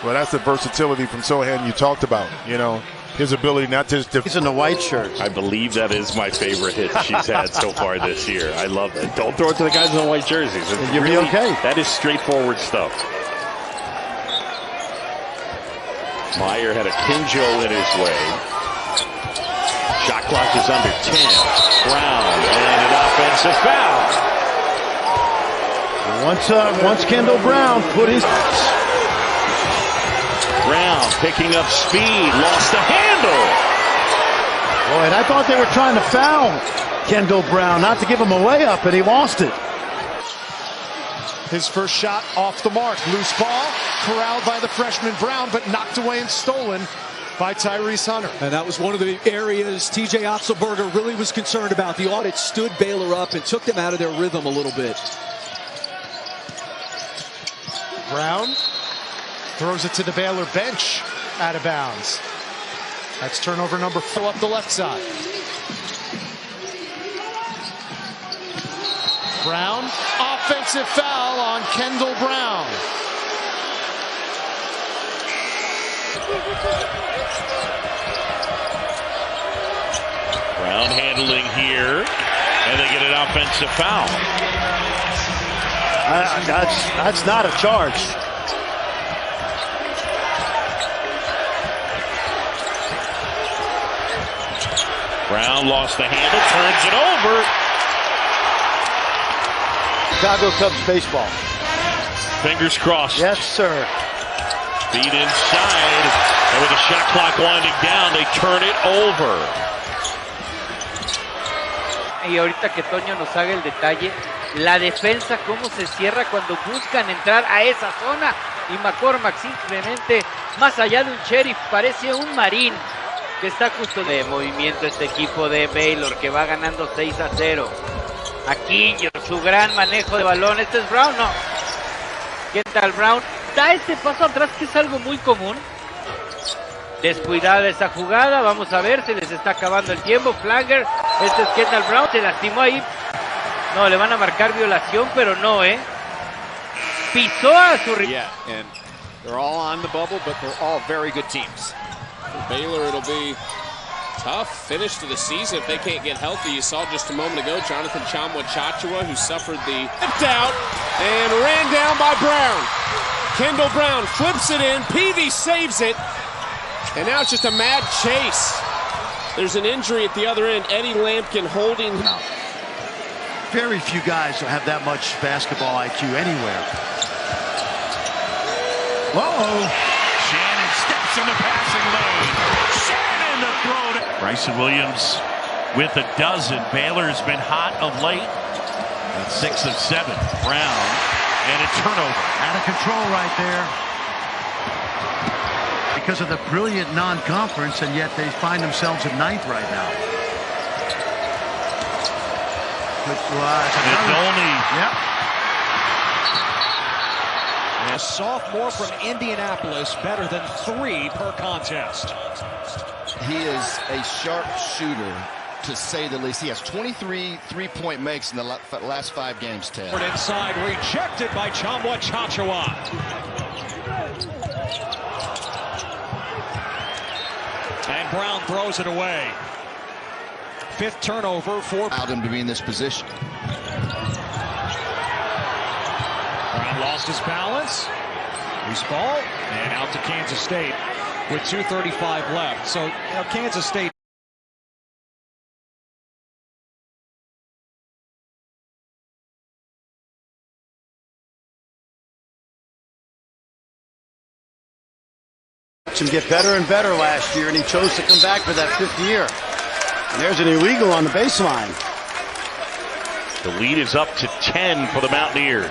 Well, that's the versatility from Sohan you talked about. You know, his ability not just to. He's in the white shirt. I believe that is my favorite hit she's had so far this year. I love it. Don't throw it to the guys in the white jerseys. You'll be okay. That is straightforward stuff. Meyer had Akinjo in his way. Shot clock is under 10. Brown and an offensive foul. Once Kendall Brown put his. Brown picking up speed, lost the handle. Boy, and I thought they were trying to foul Kendall Brown, not to give him a layup, and he lost it. His first shot off the mark. Loose ball, corralled by the freshman Brown, but knocked away and stolen by Tyrese Hunter. And that was one of the areas TJ Otzelberger really was concerned about. The audit stood Baylor up and took them out of their rhythm a little bit. Brown throws it to the Baylor bench, out of bounds. That's turnover number 4 up the left side. Brown, offensive foul on Kendall Brown. Brown handling here, and they get an offensive foul. That's not a charge. Brown lost the handle, turns it over. Chicago Cubs baseball. Fingers crossed. Yes, sir. Feet inside, and with the shot clock winding down, they turn it over. Y ahorita que Toño nos haga el detalle, la defensa cómo se cierra cuando buscan entrar a esa zona. Y McCormack simplemente, más allá de un sheriff, parece un marín que está justo de movimiento este equipo de Baylor, que va ganando 6-0. Aquí su gran manejo de balón. Este es Brown, no. Kendall Brown da ese paso atrás que es algo muy común. Descuidada esa jugada. Vamos a ver, se les está acabando el tiempo. Flagger. Este es Kendall Brown. Se lastimó ahí. No, le van a marcar violación, pero no, pisó a su rival. Yeah, and they're all on the bubble, but they're all very good teams. For Baylor, it'll be tough finish to the season if they can't get healthy. You saw just a moment ago Jonathan Chachua, who suffered the lift out and ran down by Brown. Kendall Brown flips it in. Peavy saves it. And now it's just a mad chase. There's an injury at the other end. Eddie Lampkin holding. Very few guys have that much basketball IQ anywhere. Uh-oh. Shannon steps in the passing lane. Shannon the throw to Bryson Williams with a dozen. Baylor's been hot of late. That's 6 of 7. Brown and a turnover. Out of control right there. Because of the brilliant non-conference, and yet they find themselves at 9th right now. It's only. Yep. A sophomore from Indianapolis, better than 3 per contest. He is a sharp shooter, to say the least. He has 23 three-point makes in the last 5 games, Ted. Inside, rejected by Chachua. And Brown throws it away. 5th turnover for... Allowed him to be in this position. Brown lost his balance. Loose ball. And out to Kansas State with 2:35 left. So, Kansas State... Him get better and better last year, and he chose to come back for that 5th year. And there's an illegal on the baseline. The lead is up to 10 for the Mountaineers.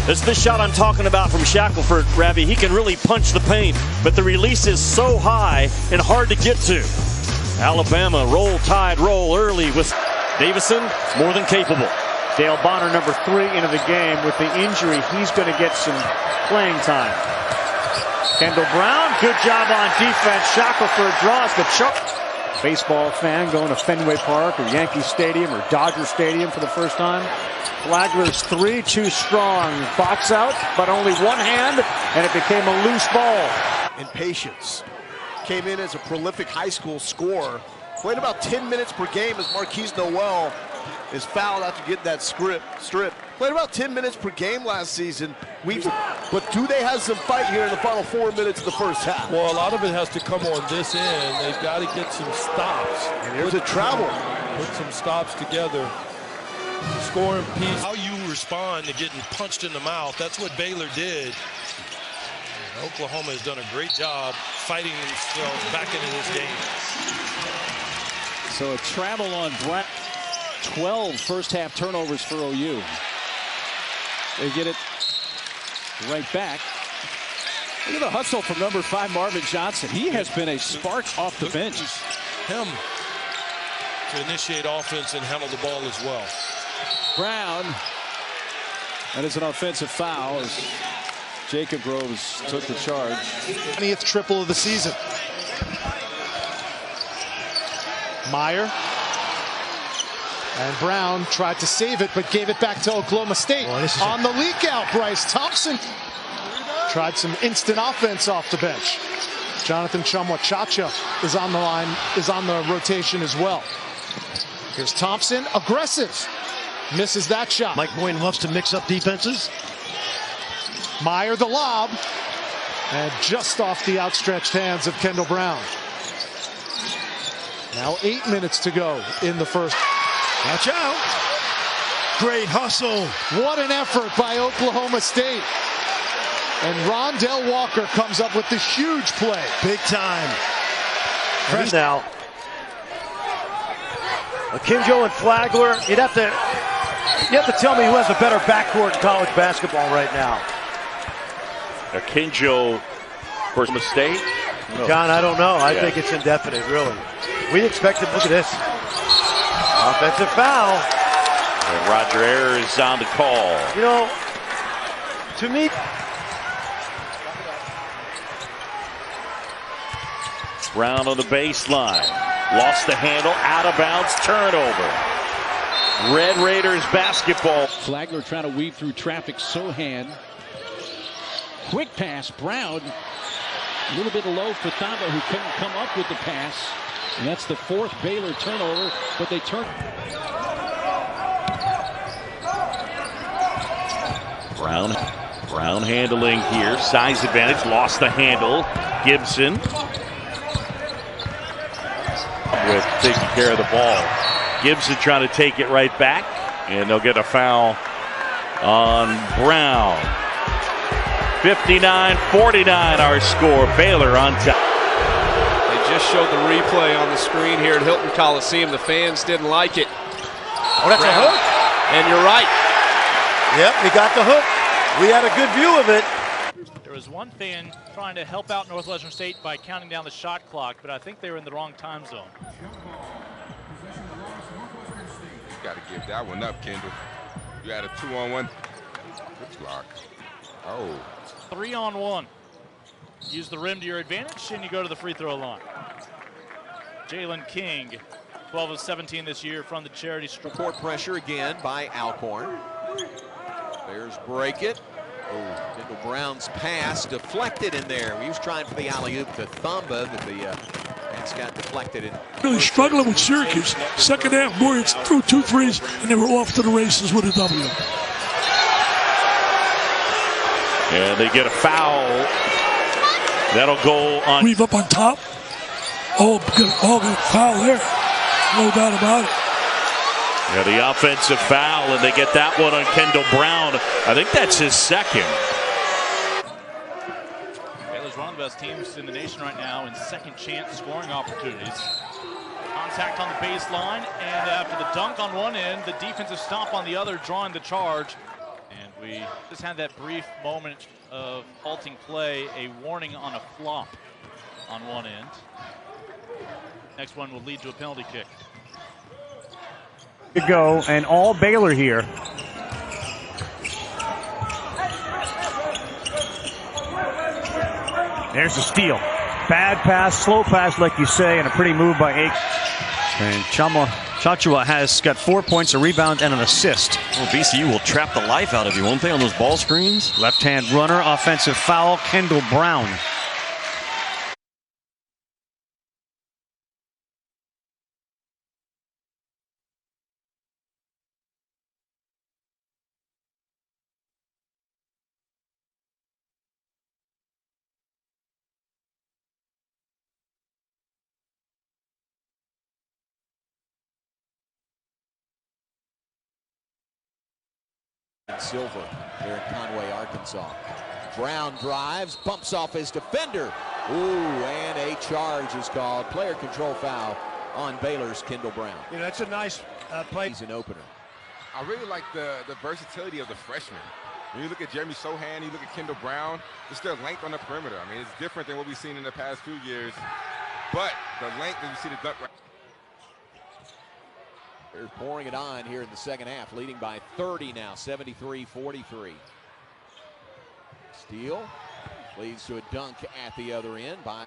This is the shot I'm talking about from Shackelford, Ravi. He can really punch the paint, but the release is so high and hard to get to. Alabama roll early with Davison, more than capable. Dale Bonner, number 3 into the game. With the injury, he's going to get some playing time. Kendall Brown, good job on defense. Shackelford draws the choke. Baseball fan going to Fenway Park or Yankee Stadium or Dodger Stadium for the first time. Flagler's 3, too strong. Box out, but only one hand, and it became a loose ball. And patience. Came in as a prolific high school scorer. Played about 10 minutes per game as Marquise Noel is fouled after getting that strip. Played about 10 minutes per game last season. But do they have some fight here in the final 4 minutes of the first half? Well, a lot of it has to come on this end. They've got to get some stops. And there's a travel. Put some stops together. The scoring piece. How you respond to getting punched in the mouth, that's what Baylor did. Oklahoma has done a great job fighting themselves back into this game. So a travel on Brown. 12 first-half turnovers for OU. They get it right back. Look at the hustle from number 5, Marvin Johnson. He has been a spark off the bench. Him to initiate offense and handle the ball as well. Brown. That is an offensive foul as Jacob Groves took the charge. 20th triple of the season. Meyer. And Brown tried to save it, but gave it back to Oklahoma State. On the leak out, Bryce Thompson tried some instant offense off the bench. Jonathan Chachua is on the line, is on the rotation as well. Here's Thompson, aggressive. Misses that shot. Mike Boyne loves to mix up defenses. Meyer the lob. And just off the outstretched hands of Kendall Brown. Now 8 minutes to go in the first. Watch out. Great hustle. What an effort by Oklahoma State. And Rondell Walker comes up with the huge play. Big time. Now, Akinjo and Flagler, you have to tell me who has a better backcourt in college basketball right now. Akinjo for Oklahoma State. John, I don't know. I think it's indefinite, really. We expected, look at this. Offensive foul. And Roger Ayers is on the call. You know, to me, Brown on the baseline. Lost the handle, out of bounds, turnover. Red Raiders basketball. Flagler trying to weave through traffic. Sohan. Quick pass. Brown. A little bit low for Thamba, who couldn't come up with the pass. And that's the fourth Baylor turnover, but they turn. Brown handling here. Size advantage. Lost the handle. Gibson with taking care of the ball. Gibson trying to take it right back, and they'll get a foul on Brown. 59-49 our score. Baylor on top. They just showed the replay on the screen here at Hilton Coliseum. The fans didn't like it. Oh, that's Brown. a hook. And you're right. Yep, he got the hook. We had a good view of it. There was one fan trying to help out Northwestern State by counting down the shot clock, but I think they were in the wrong time zone. You got to give that one up, Kendall. You had a 2-on-1. Good block. Oh. 3-on-1. Use the rim to your advantage, and you go to the free throw line. Jalen King, 12 of 17 this year from the charity stripe. Court pressure again by Alcorn. Bears break it. Oh, Kendall Brown's pass deflected in there. He was trying for the alley-oop to Thamba, but the pass got deflected. Really struggling with Syracuse. Second half, Warriors threw 2 threes, and they were off to the races with a W. And they get a foul. That'll go on. Weave up on top. All good foul there. No doubt about it. Yeah, the offensive foul, and they get that one on Kendall Brown. I think that's his second. Baylor's one of the best teams in the nation right now in second chance scoring opportunities. Contact on the baseline, and after the dunk on one end, the defensive stop on the other, drawing the charge. And we just had that brief moment of halting play, a warning on a flop on one end. Next one will lead to a penalty kick. To go, and all Baylor here. There's a steal. Bad pass, slow pass, like you say, and a pretty move by Ake. And Chachua has got 4 points, a rebound, and an assist. Well, VCU will trap the life out of you, won't they, on those ball screens? Left-hand runner, offensive foul, Kendall Brown. Silver here in Conway, Arkansas. Brown drives, bumps off his defender. Ooh, and a charge is called. Player control foul on Baylor's Kendall Brown. You know, that's a nice play. He's an opener. I really like the versatility of the freshmen. When you look at Jeremy Sohan, you look at Kendall Brown, it's their length on the perimeter. I mean, it's different than what we've seen in the past few years. But the length that you see the dunk right. They're pouring it on here in the second half, leading by 30 now, 73-43. Steele leads to a dunk at the other end by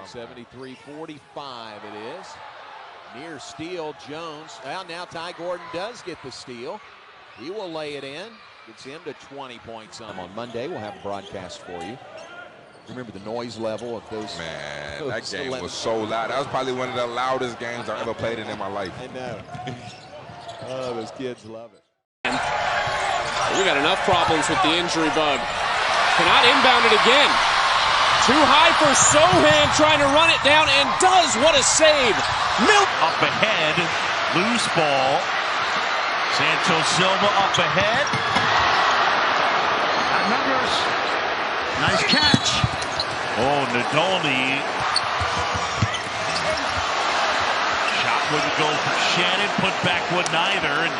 73-45 it is. Near steal, Jones. Well, now Ty Gordon does get the steal. He will lay it in. Gets him to 20 points on Monday. We'll have a broadcast for you. Remember the noise level of those. Man, that game was so loud. That was probably one of the loudest games I've ever played in my life. I know. Oh, those kids love it. We got enough problems with the injury bug. Cannot inbound it again. Too high for Sohan, trying to run it down, and does. What a save. Up ahead, loose ball. Santos Silva up ahead. Got numbers. Nice catch. Oh, Nadolny. Shot wouldn't go for Shannon. Put back would neither. And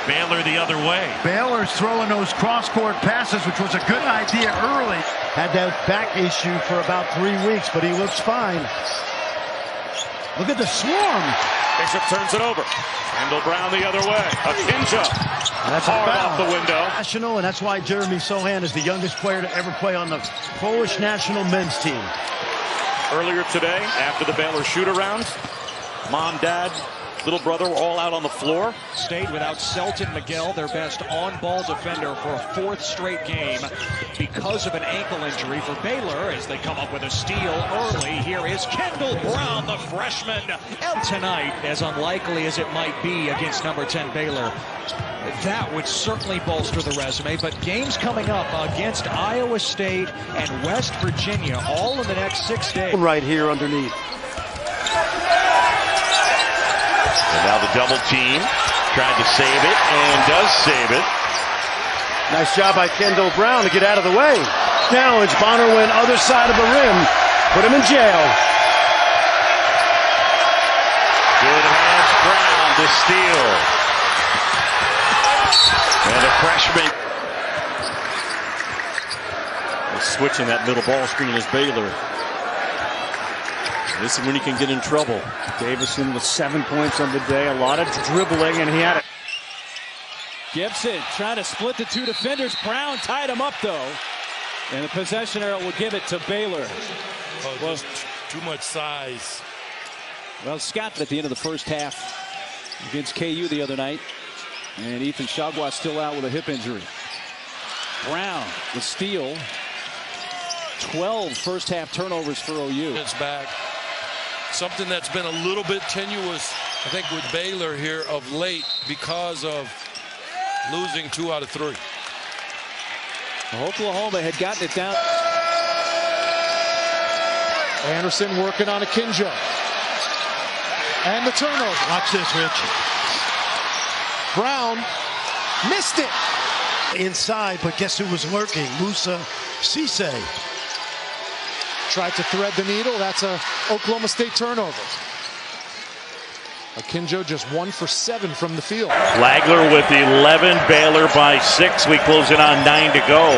Baylor the other way. Baylor's throwing those cross-court passes, which was a good idea early. Had that back issue for about 3 weeks, but he looks fine. Look at the swarm. Bishop turns it over. Kendall Brown the other way. Akinjo. That's hard off the window. National, and that's why Jeremy Sohan is the youngest player to ever play on the Polish national men's team. Earlier today, after the Baylor shoot-around, mom, dad, little brother were all out on the floor. State without Selton Miguel, their best on-ball defender, for a 4th straight game because of an ankle injury for Baylor as they come up with a steal early. Here is Kendall Brown, the freshman. And tonight, as unlikely as it might be against number 10 Baylor, that would certainly bolster the resume. But games coming up against Iowa State and West Virginia, all in the next 6 days. Right here underneath. And now the double team, tried to save it, and does save it. Nice job by Kendall Brown to get out of the way. Challenge, Bonner went other side of the rim. Put him in jail. Good hands, Brown to steal. And a freshman. Switching that middle ball screen is Baylor. This is when he can get in trouble. Davison with 7 points on the day. A lot of dribbling, and he had it. Gibson trying to split the 2 defenders. Brown tied him up, though. And the possession arrow will give it to Baylor. Oh, well, too much size. Well, Scott at the end of the first half against KU the other night. And Ethan Chagua still out with a hip injury. Brown, the steal. 12 first half turnovers for OU. It's back. Something that's been a little bit tenuous, I think, with Baylor here of late because of losing 2 out of 3. Oklahoma had gotten it down. Anderson working on Akinjo. And the turnover. Watch this, Rich. Brown missed it. Inside, but guess who was lurking? Musa Cisse. Tried to thread the needle. That's a Oklahoma State turnover. Akinjo just 1 for 7 from the field. Flagler with 11, Baylor by 6. We close in on 9 to go.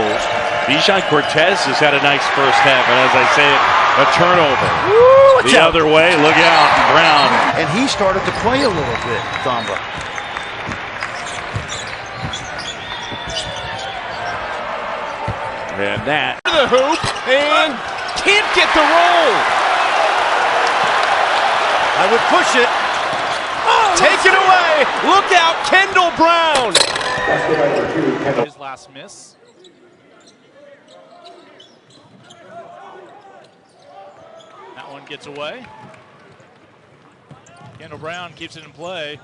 Dijon Cortez has had a nice first half, and as I say, a turnover. Woo, the other way, look out, Brown. And he started to play a little bit, Thamba. And that. The hoop, and can't get the roll. I would push it. Take it away. Look out, Kendall Brown. His last miss. That one gets away. Kendall Brown keeps it in play.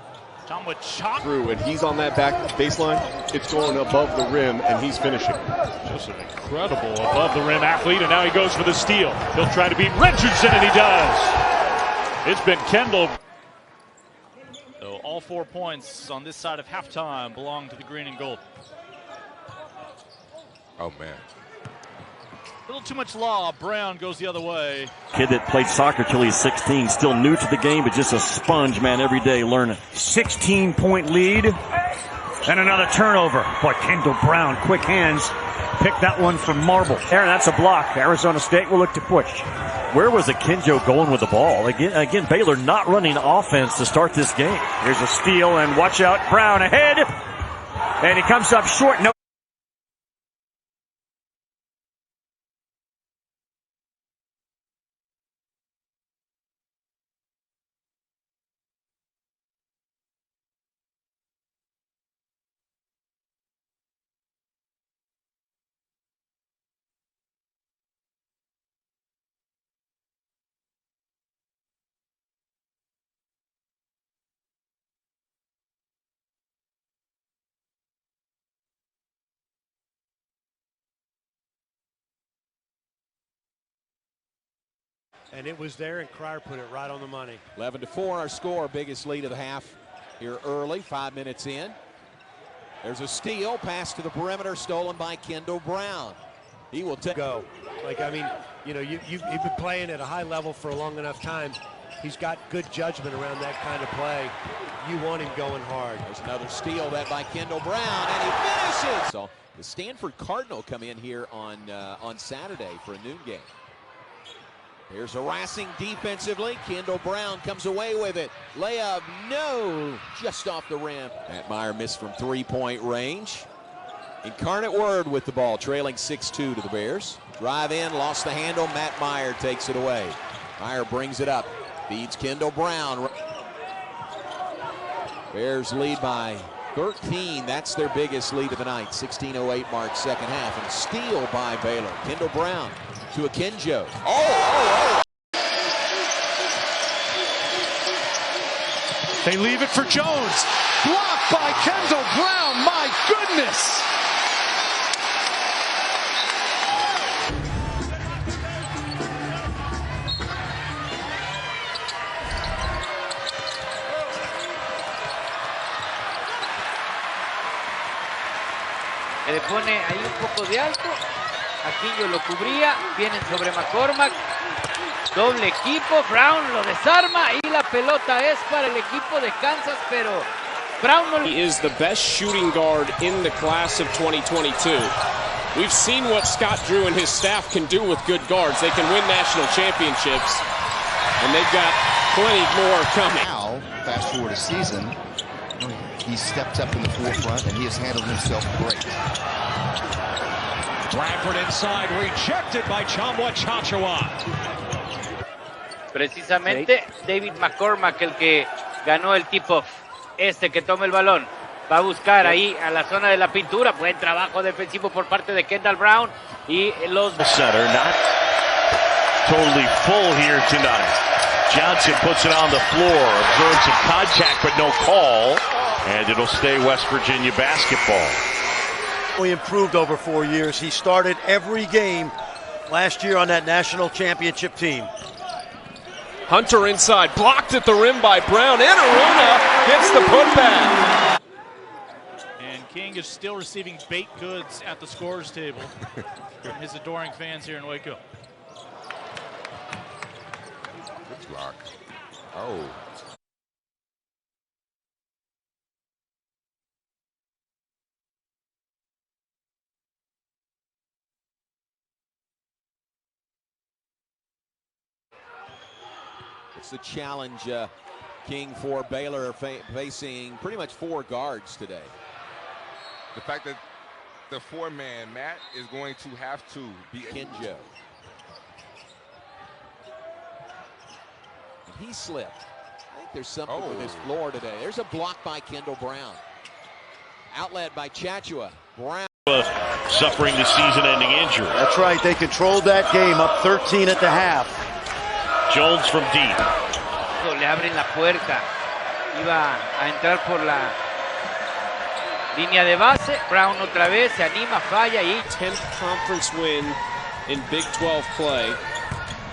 Tom with chop through, and he's on that back baseline. It's going above the rim, and he's finishing. Just an incredible above the rim athlete, and now he goes for the steal. He'll try to beat Richardson, and he does. It's been Kendall. So all 4 points on this side of halftime belong to the green and gold. Oh, man. A little too much law. Brown goes the other way. Kid that played soccer till he's 16, still new to the game, but just a sponge, man, every day learning. 16-point lead. And another turnover. Boy, Kendall Brown, quick hands. Picked that one from Marble. Aaron, that's a block. Arizona State will look to push. Where was Akinjo going with the ball? Again, Baylor not running offense to start this game. Here's a steal, and watch out, Brown ahead. And he comes up short. No. And it was there, and Cryer put it right on the money. 11-4, our score, biggest lead of the half here early, 5 minutes in. There's a steal, pass to the perimeter, stolen by Kendall Brown. He will take. Go. Like, I mean, you know, you've been playing at a high level for a long enough time. He's got good judgment around that kind of play. You want him going hard. There's another steal that by Kendall Brown, and he finishes. So the Stanford Cardinal come in here on Saturday for a noon game. Here's harassing defensively. Kendall Brown comes away with it. Layup, no, just off the rim. Matt Meyer missed from three-point range. Incarnate Word with the ball, trailing 6-2 to the Bears. Drive in, lost the handle. Matt Meyer takes it away. Meyer brings it up, feeds Kendall Brown. Bears lead by 13. That's their biggest lead of the night. 16:08 mark, second half. And steal by Baylor. Kendall Brown to Akinjo. They leave it for Jones. Blocked by Kendall Brown. My goodness. Le pone ahí un poco de alto. Aquillo lo cubría. Vienen sobre McCormack. Doble equipo. Brown lo desarma. Y la pelota es para el equipo de Kansas. Pero Brown no... He is the best shooting guard in the class of 2022. We've seen what Scott Drew and his staff can do with good guards. They can win national championships. And they've got plenty more coming. Now, fast forward a season, he stepped up in the forefront and he has handled himself great. Bradford inside, rejected by Tchamwa Tchatchoua. Precisamente David McCormack, el que ganó el tip-off. Este que toma el balón. Va a buscar ahí a la zona de la pintura. Buen trabajo defensivo por parte de Kendall Brown. Y los... Center, not totally full here tonight. Johnson puts it on the floor. Observes some contact, but no call. And it'll stay West Virginia basketball. He improved over 4 years. He started every game last year on that national championship team. Hunter inside, blocked at the rim by Brown. And Aruna gets the putback. And King is still receiving baked goods at the scorer's table from his adoring fans here in Waco. Good block. Oh. It's the challenge, King, for Baylor, facing pretty much four guards today. The fact that the four-man Matt is going to have to be Kinjo. And he slipped. I think there's something with his floor today. There's a block by Kendall Brown. Outlet by Tchatchoua. Brown. Suffering the season-ending injury. That's right. They controlled that game, up 13 at the half. Jones from deep. Le abren la puerta. Iba a entrar por la línea de base. Brown otra vez se anima, falla y 10th conference win in Big 12 play.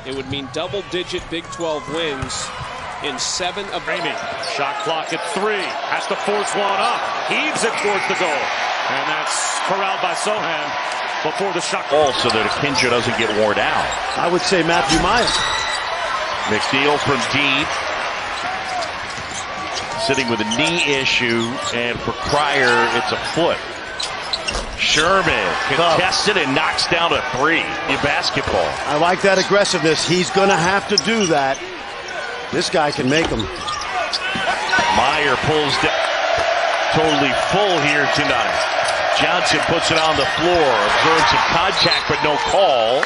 It would mean double-digit Big 12 wins in 7 of... Ramey, shot clock at 3. Has to force one up. Heaves it towards the goal. And that's corralled by Sohan before the shot. Ball so that Akinjo doesn't get worn out. I would say Matthew Myers. McNeil from deep. Sitting with a knee issue, and for Cryer, it's a foot. Sherman contested and knocks down a 3. In basketball. I like that aggressiveness. He's going to have to do that. This guy can make them. Meyer pulls down. Totally full here tonight. Johnson puts it on the floor. Observes some contact, but no call.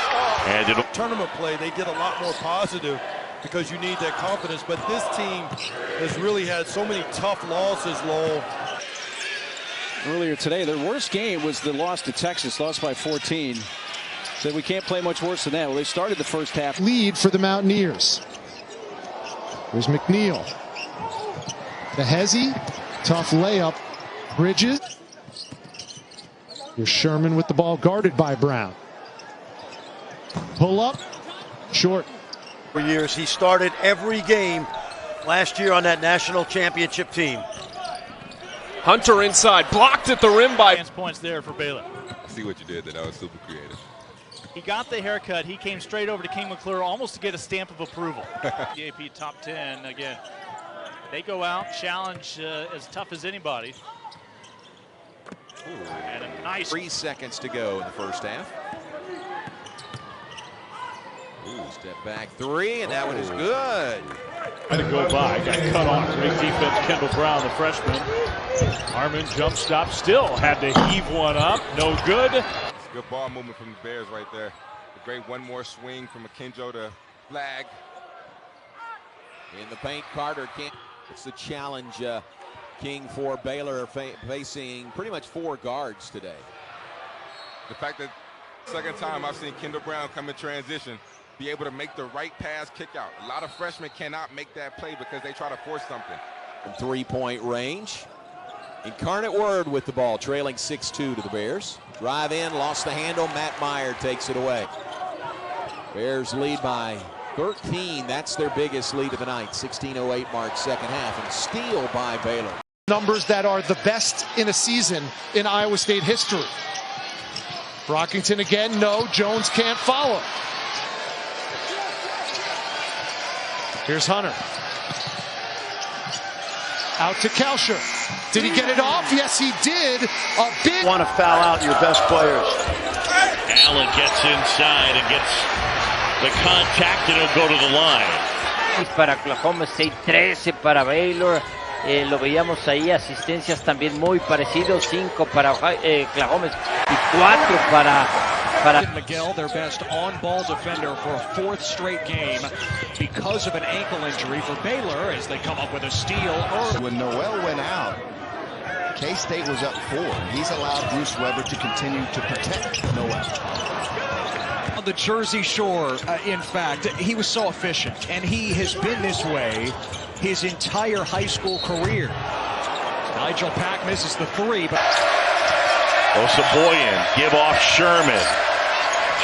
And it'll... Tournament play, they get a lot more positive because you need that confidence. But this team has really had so many tough losses, Lowell. Earlier today, their worst game was the loss to Texas, lost by 14. Said we can't play much worse than that. Well, they started the first half. Lead for the Mountaineers. There's McNeil. Behezi, tough layup. Bridges. Here's Sherman with the ball, guarded by Brown. Pull up, short. For years, he started every game last year on that national championship team. Hunter inside, blocked at the rim by... Points there for Baylor. I see what you did there. That was super creative. He got the haircut. He came straight over to King McClure almost to get a stamp of approval. The AP top 10 again. They go out, challenge as tough as anybody. Ooh. And a nice 3 seconds to go in the first half. Ooh, step back three, and that one is good. Had to go by, got cut off. Great defense, Kendall Brown, the freshman. Harmon jump stop, still had to heave one up, no good. It's good ball movement from the Bears right there. A great one more swing from Akinjo to flag. In the paint, Carter can't. It's the challenge, King for Baylor, facing pretty much 4 guards today. The fact that second time I've seen Kendall Brown come in transition, be able to make the right pass, kick out. A lot of freshmen cannot make that play because they try to force something. From 3-point range. Incarnate Word with the ball, trailing 6-2 to the Bears. Drive in, lost the handle. Matt Meyer takes it away. Bears lead by 13. That's their biggest lead of the night. 16:08 mark, second half, and steal by Baylor. Numbers that are the best in a season in Iowa State history. Brockington again, no. Jones can't follow. Here's Hunter. Out to Kalsher. Did he get it off? Yes, he did. A big... Want to foul out your best players. Allen gets inside and gets the contact, and he'll go to the line. Para Oklahoma State, 13 para Baylor. Lo veíamos ahí, asistencias también muy parecidos, 5 para Oklahoma y 4 para Miguel, their best on-ball defender for a 4th straight game because of an ankle injury for Baylor as they come up with a steal early. When Noel went out, K-State was up 4. He's allowed Bruce Weber to continue to protect Noel. On the Jersey Shore, in fact, he was so efficient, and he has been this way his entire high school career. Nigel Pack misses the 3, but Osaboyan, give off Sherman.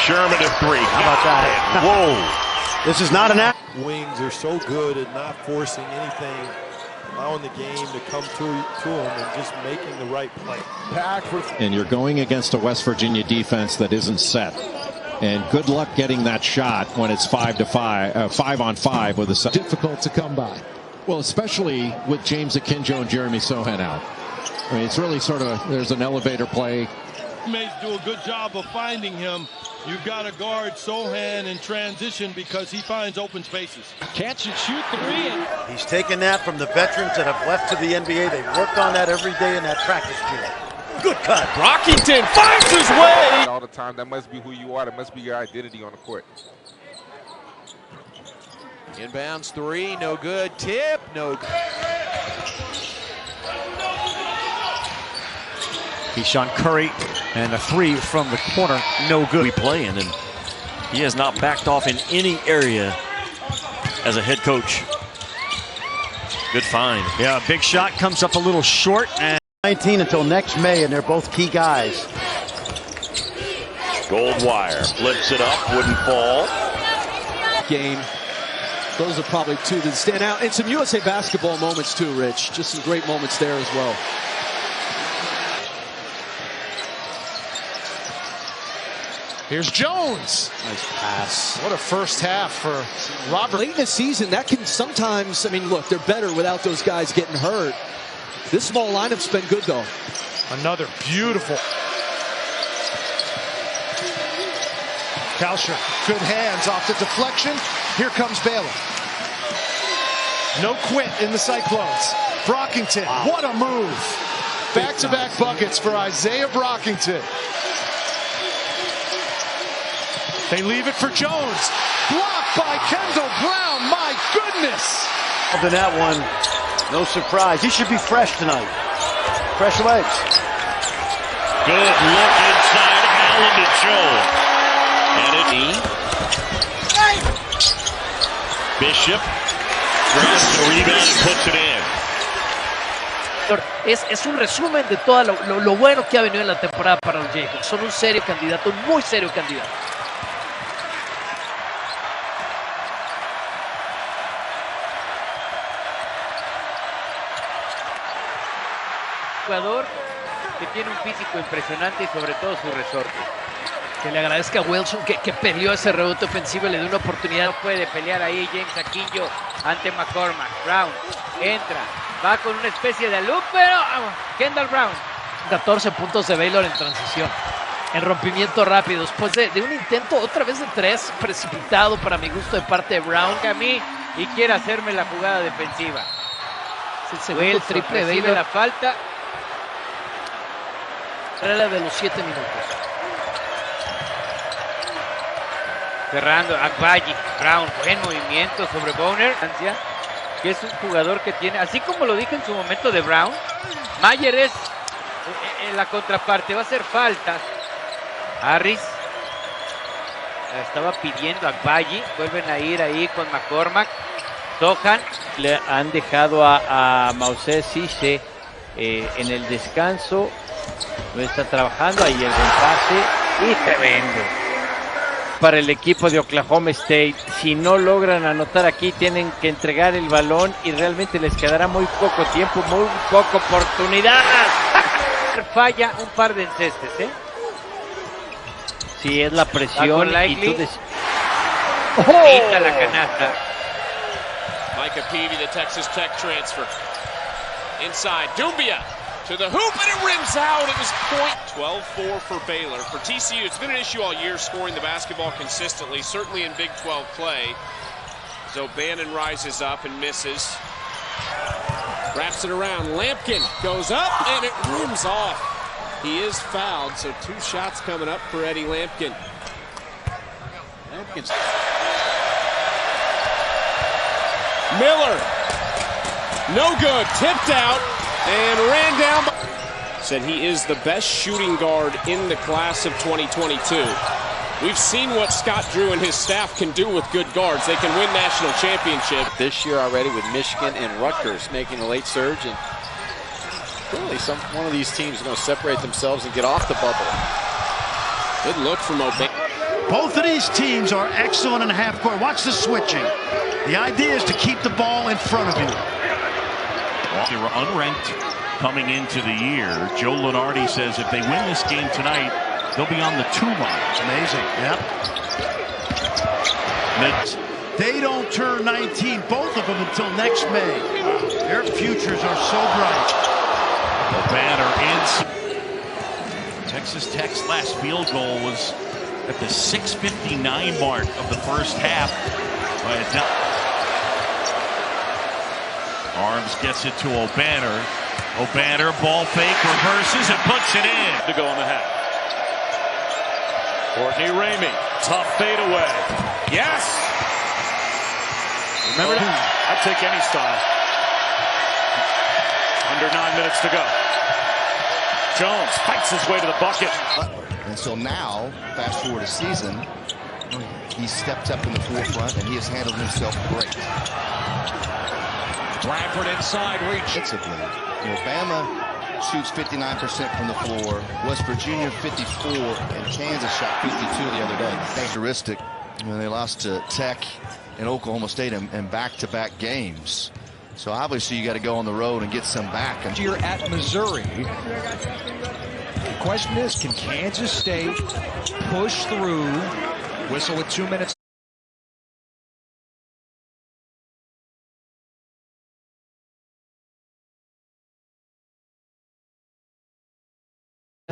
Sherman to 3. How about that? Whoa. This is not an act. Wings are so good at not forcing anything, allowing the game to come to them and just making the right play. And you're going against a West Virginia defense that isn't set. And good luck getting that shot when it's 5 on 5 with a difficult to come by. Well, especially with James Akinjo and Jeremy Sohan out. I mean, it's really sort of there's an elevator play. Teammates do a good job of finding him. You've got to guard Sohan in transition because he finds open spaces. Catch and shoot 3. And he's taken that from the veterans that have left to the NBA. They've worked on that every day in that practice gym. Good cut. Brockington finds his way. All the time, that must be who you are. That must be your identity on the court. Inbounds 3, no good. Tip, no good. Keyshawn Curry and a 3 from the corner, no good. We playing, and he has not backed off in any area as a head coach. Good find. Yeah, big shot comes up a little short. And 19 until next May, and they're both key guys. Goldwire flips it up, wouldn't fall. Game. Those are probably 2 that stand out. And some USA basketball moments too, Rich. Just some great moments there as well. Here's Jones. Nice pass. What a first half for Robert. Late in the season, that can sometimes, I mean, look, they're better without those guys getting hurt. This small lineup's been good, though. Another beautiful. Kalsher, good hands off the deflection. Here comes Baylor. No quit in the Cyclones. Brockington, what a move. Back-to-back buckets for Isaiah Brockington. They leave it for Jones. Blocked by Kendall Brown. My goodness. In that one, no surprise. He should be fresh tonight. Fresh legs. Good look inside. Allen to Jones. And it Bishop grabs the rebound and puts it in. Es un resumen de todo lo bueno que ha venido en la temporada para los Jayhawks. Son un serio candidato, un muy serio candidato. Jugador que tiene un físico impresionante y sobre todo su resorte. Que le agradezca a Wilson que peleó ese rebote ofensivo y le dio una oportunidad. No puede pelear ahí James Aquillo ante McCormack. Brown entra, va con una especie de loop, pero Kendall Brown. 14 puntos de Baylor en transición. En rompimiento rápido, después de un intento otra vez de 3, precipitado para mi gusto de parte de Brown. A mí y quiere hacerme la jugada defensiva. Es el segundo triple de Baylor. La falta. Era de los 7 minutos. Cerrando, Agbaji, Brown, buen movimiento sobre Bonner, que es un jugador que tiene, así como lo dije en su momento de Brown, Mayer es en la contraparte, va a hacer faltas. Harris estaba pidiendo a Agbaji, vuelven a ir ahí con McCormack. Sohan, le han dejado a Moses Cisse en el descanso, no está trabajando, ahí el buen pase y tremendo. Para el equipo de Oklahoma State, si no logran anotar aquí, tienen que entregar el balón y realmente les quedará muy poco tiempo, muy poca oportunidad. Falla un par de encestes, Sí, es la presión y tú quita la canasta. Micah Peavy, the Texas Tech transfer. Inside, Doumbia to the hoop, and it rims out. It was point. 12-4 for Baylor. For TCU, it's been an issue all year scoring the basketball consistently, certainly in Big 12 play. So Bannon rises up and misses. Wraps it around. Lampkin goes up, and it rims off. He is fouled, so 2 shots coming up for Eddie Lampkin. Lampkin's... Miller. No good. Tipped out and ran down. Said he is the best shooting guard in the class of 2022. We've seen what Scott Drew and his staff can do with good guards. They can win national championship. This year already with Michigan and Rutgers making a late surge, and clearly one of these teams is going to separate themselves and get off the bubble. Good look from Obey. Both of these teams are excellent in half court. Watch the switching. The idea is to keep the ball in front of you. They were unranked coming into the year. Joe Lunardi says if they win this game tonight, they'll be on the 2 line. It's amazing. Yep. They don't turn 19, both of them, until next May. Their futures are so bright. The banner in. Texas Tech's last field goal was at the 6:59 mark of the first half. Arms gets it to O'Banner. O'Banner, ball fake, reverses and puts it in. To go in the half. Courtney Ramey, tough fadeaway. Yes! Remember that? I'd take any style. Under 9 minutes to go. Jones fights his way to the bucket. And so now, fast forward a season, he stepped up in the forefront and he has handled himself great. Bradford inside reach. Alabama shoots 59% from the floor. West Virginia 54, and Kansas shot 52 the other day. Characteristic when they lost to Tech and Oklahoma State in back-to-back games. So obviously you got to go on the road and get some back. You're at Missouri. The question is, can Kansas State push through? Whistle with 2 minutes.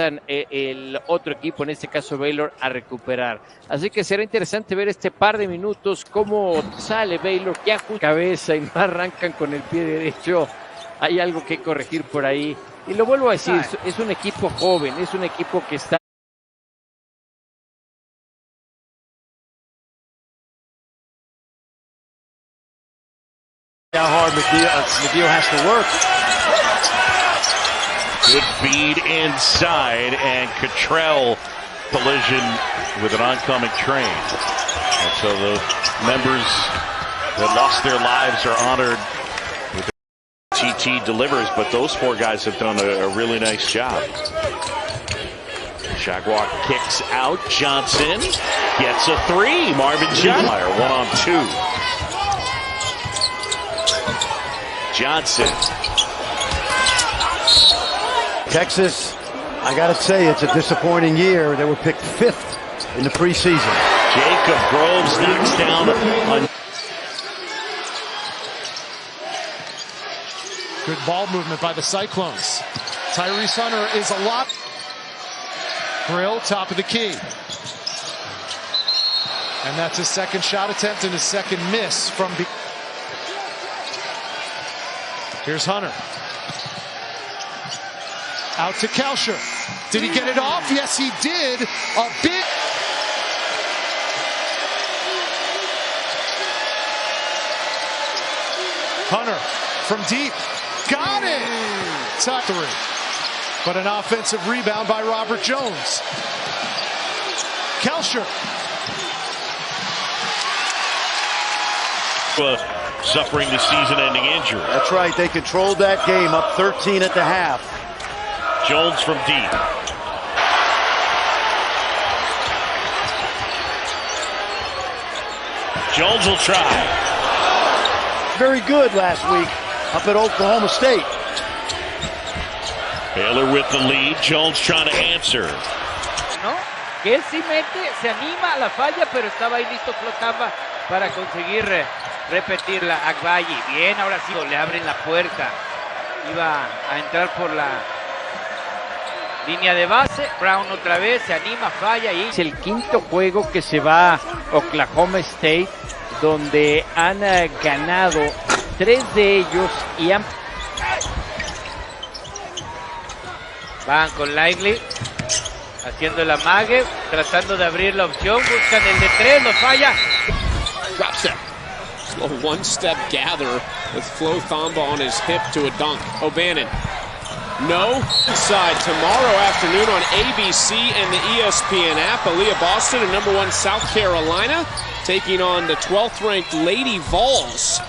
El otro equipo, en este caso Baylor, a recuperar. Así que será interesante ver este par de minutos cómo sale Baylor, que ajusta cabeza y no arrancan con el pie derecho. Hay algo que corregir por ahí. Y lo vuelvo a decir, es un equipo joven, es un equipo que está... How hard McGill has to work. Good feed inside, and Cottrell collision with an oncoming train. And so the members that lost their lives are honored with the TT delivers, but those 4 guys have done a really nice job. Shagwalk kicks out. Johnson gets a 3. Marvin Johnson, 1-on-2. Johnson. Texas, I got to say, it's a disappointing year. They were picked 5th in the preseason. Jacob Groves knocks down on. Good ball movement by the Cyclones. Tyrese Hunter is a lot. Grill, top of the key. And that's his second shot attempt and his second miss from the. Here's Hunter. Out to Kalsher. Did he get it off? Yes, he did. A big. Hunter from deep. Got it! Top three. But an offensive rebound by Robert Jones. Kalsher. Suffering the season-ending injury. That's right. They controlled that game, up 13 at the half. Jones from deep. Jones will try. Very good last week up at Oklahoma State. Baylor with the lead. Jones trying to answer. ¿No? Que él sí mete, se anima a la falla, pero estaba ahí listo, flotaba para conseguir repetirla. Agbayi, bien, ahora sí le abren la puerta. Iba a entrar por la línea de base. Brown otra vez se anima, falla y es el quinto juego que se va a Oklahoma State, donde han ganado 3 de ellos y han. Van con Lively, haciendo el amague, tratando de abrir la opción, buscan el de 3, lo falla. Drop step. Slow one-step gather with Flo Thamba on his hip to a dunk. O'Bannon. No. Inside tomorrow afternoon on ABC and the ESPN app. Aaliyah Boston and #1 South Carolina taking on the 12th-ranked Lady Vols.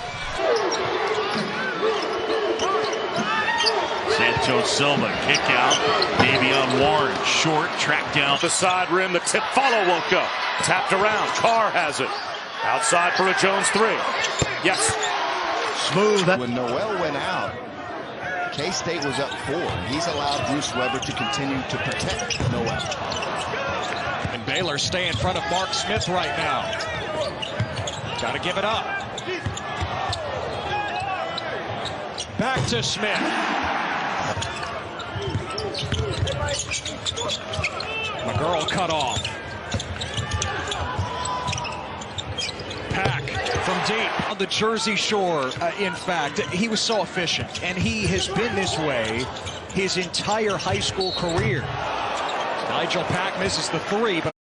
Santos Silva kick out. Davion Warren short, track down. The side rim, the tip follow won't go. Tapped around, Carr has it. Outside for a Jones 3. Yes. Smooth. When Noel went out, K-State was up 4. He's allowed Bruce Weber to continue to protect Noel. And Baylor stay in front of Mark Smith right now. Got to give it up. Back to Smith. McGurl cut off. Pack from deep on the Jersey Shore. In fact, he was so efficient, and he has been this way his entire high school career. Nigel Pack misses the 3, but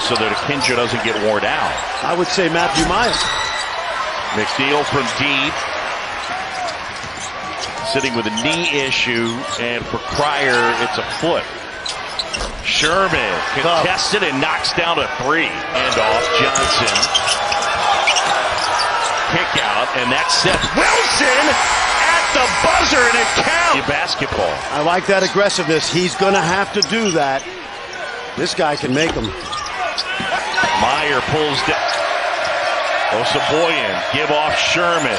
So that Akinjo doesn't get worn out. I would say Matthew Myers. McNeil from deep. Sitting with a knee issue, and for Cryer, it's a foot. Sherman contested and knocks down a 3. And off Johnson. Kick out, and that's Seth Wilson at the buzzer, and it counts. Basketball. I like that aggressiveness. He's going to have to do that. This guy can make them. Meyer pulls down. Osaboyan, give off Sherman.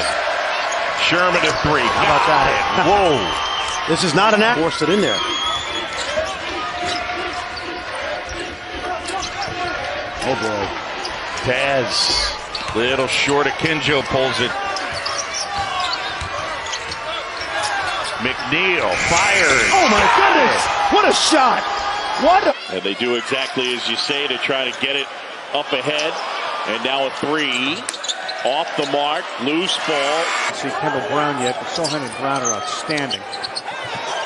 Sherman to 3. How about that? Whoa. This is not an act. Forced it in there. Oh, boy. Taz, little short. Akinjo pulls it. McNeil fires. Oh, my goodness. What a shot. What a... And they do exactly as you say to try to get it up ahead. And now a 3. Off the mark. Loose ball. See Kendall Brown yet, but Sohan and Brown are outstanding.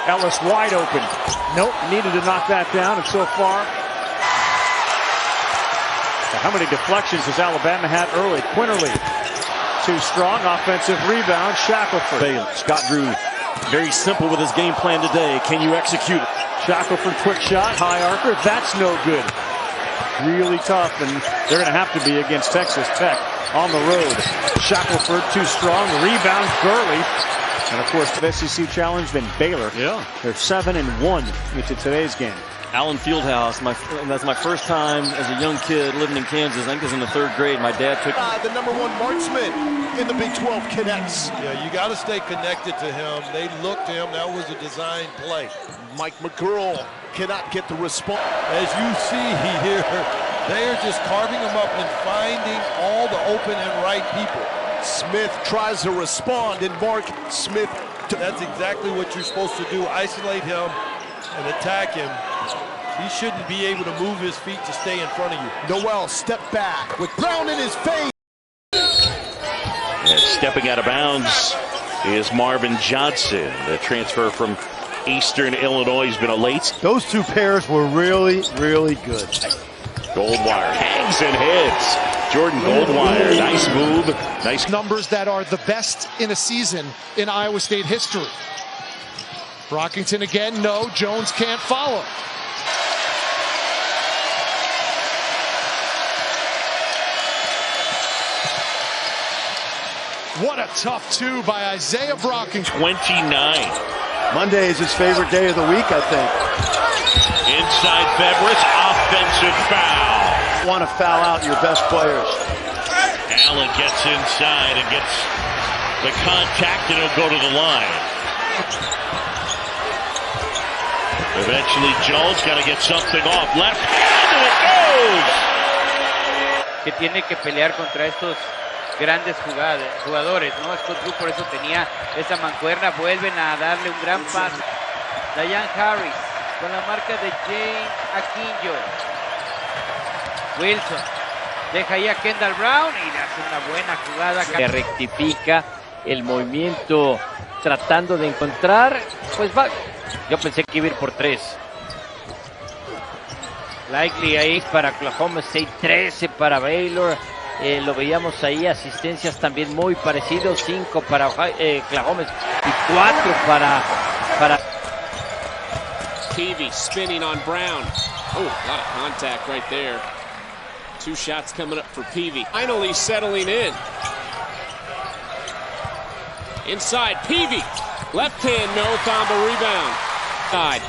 Ellis wide open. Nope, needed to knock that down, and so far. How many deflections has Alabama had early? Quinterly, too strong. Offensive rebound. Shackelford. Scott Drew Very simple with his game plan today. Can you execute it? Shackelford, quick shot, high archer. That's no good. Really tough, and they're going to have to be against Texas Tech on the road. Shackelford too strong. Rebound, Gurley. And of course, the SEC challenge, then Baylor. Yeah. They're 7-1 into today's game. Allen Fieldhouse, that's my first time as a young kid living in Kansas. I think it was in the 3rd grade. My dad took the #1 marksman in the Big 12 cadets. Yeah, you got to stay connected to him. They looked to him. That was a design play. Mike McGurl cannot get the response. As you see here, they are just carving him up and finding all the open and right people. Smith tries to respond, and Mark Smith. That's exactly what you're supposed to do. Isolate him and attack him. He shouldn't be able to move his feet to stay in front of you. Noel step back with Brown in his face. And stepping out of bounds is Marvin Johnson, the transfer from Eastern Illinois. He's been a late. Those two pairs were really, really good. Goldwire hangs and hits. Jordan Goldwire, nice move. Nice numbers that are the best in a season in Iowa State history. Brockington again, no. Jones can't follow. What a tough two by Isaiah Brockington. 29. Monday is his favorite day of the week, I think. Inside Febris, offensive foul. Want to foul out your best players. Allen gets inside and gets the contact, and he'll go to the line. Eventually, Jones got to get something off. Left hand, and it goes! Que tiene que pelear contra estos grandes jugadores, ¿no? Scott Drew por eso tenía esa mancuerna. Vuelven a darle un gran pase. Dayan Harris con la marca de Jane Aquinjo. Wilson deja ahí a Kendall Brown y le hace una buena jugada. Que rectifica el movimiento tratando de encontrar. Pues va. Yo pensé que iba a ir por 3. Likely ahí para Oklahoma State, 13 para Baylor. Lo veíamos ahí, asistencias también muy parecidos, 5 para Oklahoma y 4 para Peavy spinning on Brown. Oh, a lot of contact right there. 2 shots coming up for Peavy. Finally settling in. Inside, Peavy. Left hand, no, found the rebound. Side.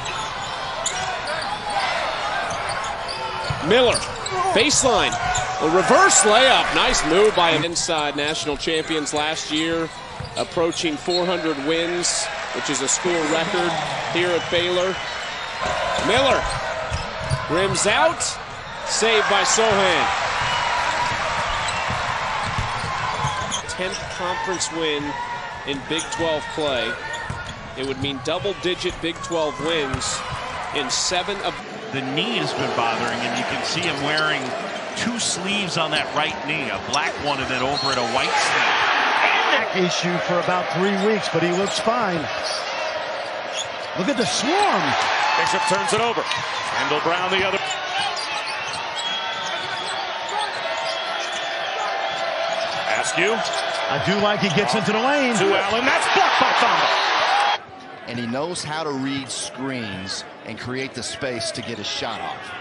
Miller, baseline. A reverse layup. Nice move by him. Inside, national champions last year, approaching 400 wins, which is a school record here at Baylor. Miller rims out, saved by Sohan. 10th conference win in Big 12 play. It would mean double-digit Big 12 wins in 7 of... The knee has been bothering him. You can see him wearing 2 sleeves on that right knee, a black one and then over it a white sleeve. Issue for about 3 weeks, but he looks fine. Look at the swarm. Bishop turns it over. Kendall Brown the other. Askew. I do like he gets into the lane. To Allen. That's blocked by Thamba. And he knows how to read screens and create the space to get his shot off.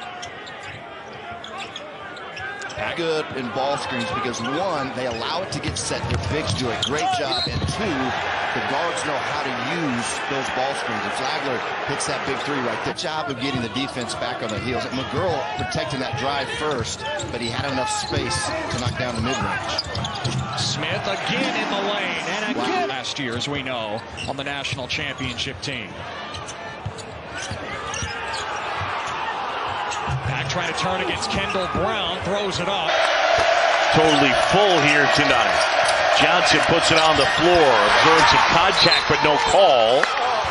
Good in ball screens because 1, they allow it to get set. Their bigs do a great job, and 2, the guards know how to use those ball screens. And Flagler hits that big 3 right there. Job of getting the defense back on the heels. McGurl protecting that drive first, but he had enough space to knock down the mid-range. Smith again in the lane, and again last year, as we know, on the national championship team. Back trying to turn against Kendall Brown, throws it up. Totally full here tonight. Johnson puts it on the floor, observes some contact, but no call.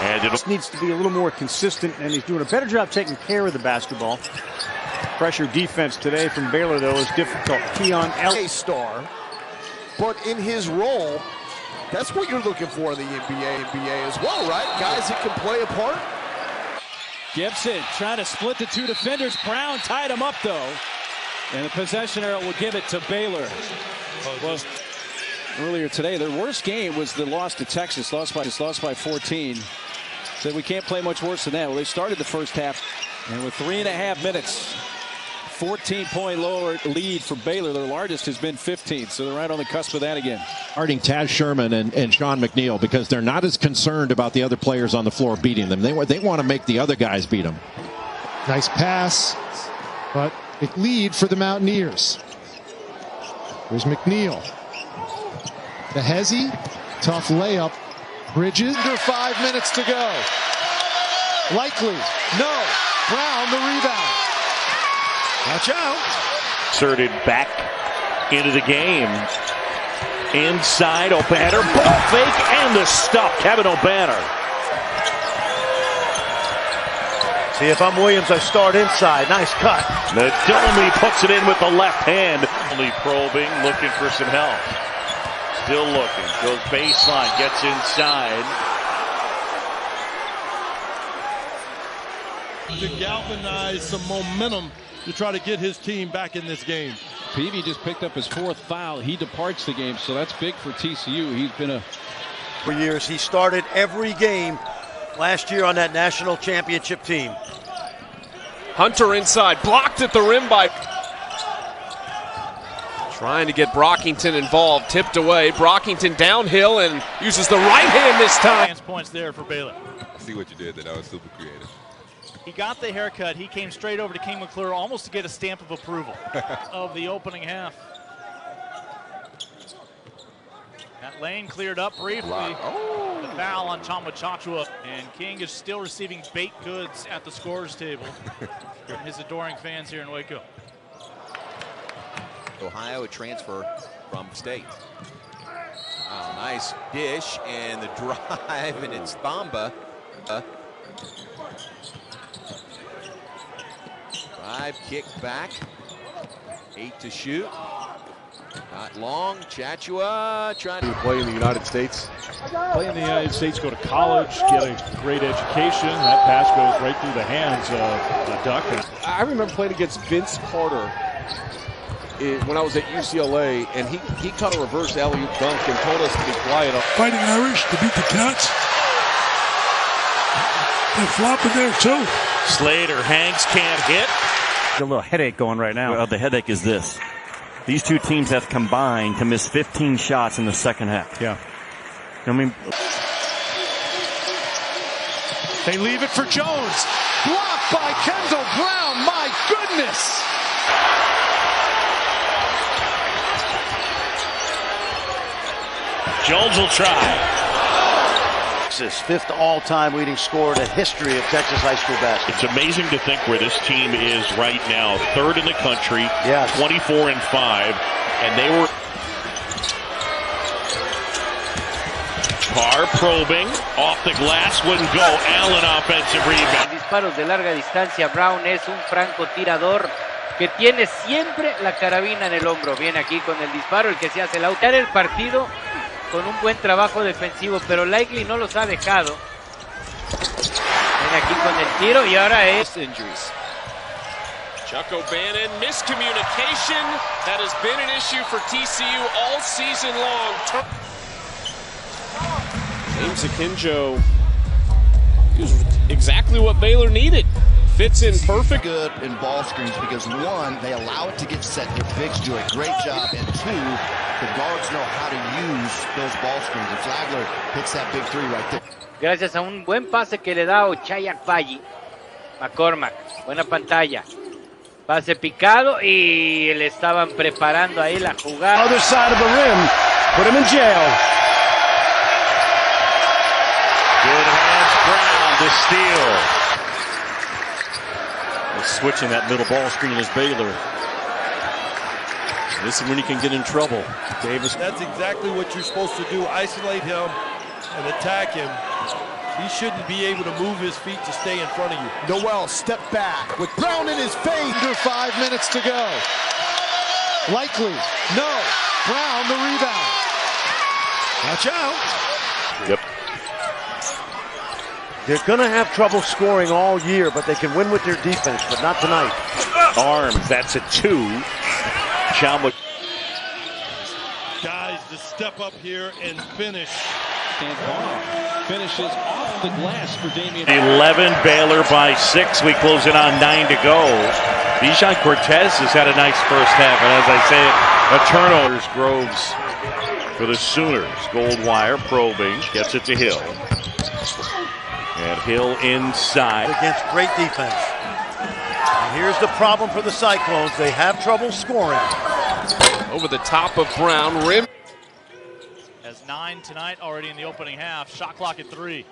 And it needs to be a little more consistent, and he's doing a better job taking care of the basketball. Pressure defense today from Baylor, though, is difficult. Keon A star, but in his role, that's what you're looking for in the NBA as well, right? Guys that can play a part. Gibson trying to split the 2 defenders. Brown tied him up, though. And the possession arrow will give it to Baylor. earlier today. Their worst game was the loss to Texas, lost by 14. Said we can't play much worse than that. Well, they started the first half, and with 3.5 minutes, 14-point lower lead for Baylor. Their largest has been 15, so they're right on the cusp of that again. Starting Taz Sherman and Sean McNeil because they're not as concerned about the other players on the floor beating them. They want to make the other guys beat them. Nice pass, but big lead for the Mountaineers. Here's McNeil. The Hezzy, tough layup. Bridges, under 5 minutes to go. Likely, no. Brown, the rebound. Watch out. Inserted back into the game. Inside, O'Banner, ball fake, and the stop. Kevin O'Banner. See, if I'm Williams, I start inside. Nice cut. Nadomi puts it in with the left hand. Only probing, looking for some help. Still looking. Goes baseline, gets inside. To galvanize some momentum to try to get his team back in this game. Peavy just picked up his 4th foul. He departs the game, so that's big for TCU. He's been for years. He started every game last year on that national championship team. Hunter inside, blocked at the rim by... Trying to get Brockington involved, tipped away. Brockington downhill and uses the right hand this time. Points there for Baylor. I see what you did there. That was super creative. He got the haircut. He came straight over to King McClure almost to get a stamp of approval of the opening half. That lane cleared up briefly. Oh. The foul on Chama Chachua. And King is still receiving baked goods at the scorer's table from his adoring fans here in Waco. Ohio, a transfer from State. Wow, nice dish and the drive, and it's Thamba. Drive, kick back. 8 to shoot. Not long. Chachua trying to play in the United States. Play in the United States, go to college, get a great education. That pass goes right through the hands of Duck. I remember playing against Vince Carter when I was at UCLA, and he caught a reverse alley-oop dunk and told us to be quiet. Fighting Irish to beat the Cats. They're flopping there too. Slater, Hanks can't hit. A little headache going right now. Well, the headache is this. These two teams have combined to miss 15 shots in the second half. Yeah. I mean, they leave it for Jones. Blocked by Kendall Brown. My goodness. Jones will try. Texas, 5th all-time leading scorer in the history of Texas high school basketball. It's amazing to think where this team is right now. 3rd in the country, 24-5, and they were... Carr probing, off the glass, wouldn't go. Allen offensive rebound. Disparos de larga distancia. Brown es un francotirador que tiene siempre la carabina en el hombro. Viene aquí con el disparo, el que se hace el out. El partido con un buen trabajo defensivo, pero Likely no los ha dejado. Viene aquí con el tiro y ahora es injuries. Chuck O'Bannon, miscommunication. That has been an issue for TCU all season long. James Akinjo is exactly what Baylor needed. Fits in perfect. Good in ball screens because 1, they allow it to get set. Your bigs do a great job, and 2, the guards know how to use those ball screens. And Flagler hits that big 3 right there. gracias a un buen pase que le da Ochaya Paggi. McCormack, buena pantalla. Pase picado y le estaban preparando ahí la jugada. Other side of the rim, put him in jail. Good hands, Brown to steal. Switching that middle ball screen is Baylor. This is when you can get in trouble. Davis. That's exactly what you're supposed to do. Isolate him and attack him. He shouldn't be able to move his feet to stay in front of you. Noel step back with Brown in his face. Under 5 minutes to go. Likely, no. Brown the rebound. Watch out. Yep. They're going to have trouble scoring all year, but they can win with their defense, but not tonight. Arms, that's a 2. Chama. Guys, this step up here and finish. And Barr finishes off the glass for Damian. 11, Baylor by 6. We close in on 9 to go. Bijan Cortez has had a nice first half, and as I say, a turnover. Groves for the Sooners. Goldwire probing, gets it to Hill. And Hill inside. Against great defense. And here's the problem for the Cyclones. They have trouble scoring. Over the top of Brown. Rim. Has 9 tonight already in the opening half. Shot clock at 3.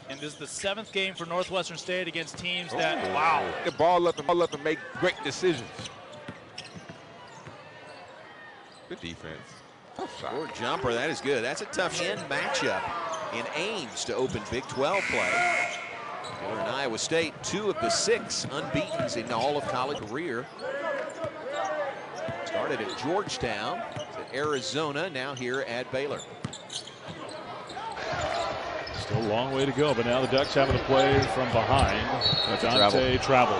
And this is the 7th game for Northwestern State against teams that, wow. The ball let them make great decisions. Good defense. Short jumper, that is good. That's a tough end matchup in Ames to open Big 12 play. Baylor and Iowa State, 2 of the 6 unbeatens in all of college career. Started at Georgetown, at Arizona, now here at Baylor. Still a long way to go, but now the Ducks having to play from behind. Dante travel.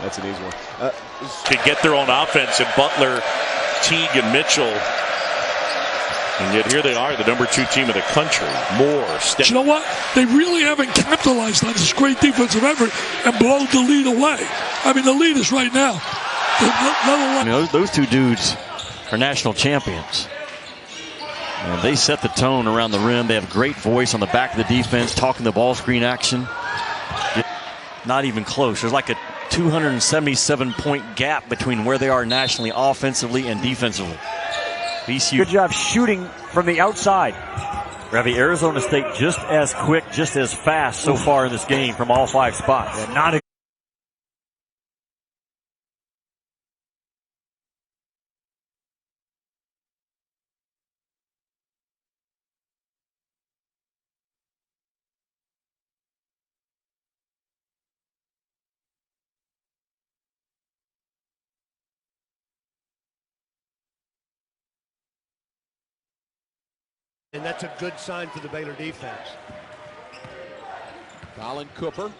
That's an easy one. To get their own offense, and Butler, Teague, and Mitchell. And yet here they are, the number 2 team in the country. You know what? They really haven't capitalized on this great defensive effort and blown the lead away. I mean, the lead is right now. Those two dudes are national champions. And they set the tone around the rim. They have great voice on the back of the defense, talking the ball screen action. Not even close. There's like a 277-point gap between where they are nationally offensively and defensively. VCU. Good job shooting from the outside. Ravi, Arizona State just as quick, just as fast so far in this game from all 5 spots. Yeah, not a And that's a good sign for the Baylor defense. Colin Cooper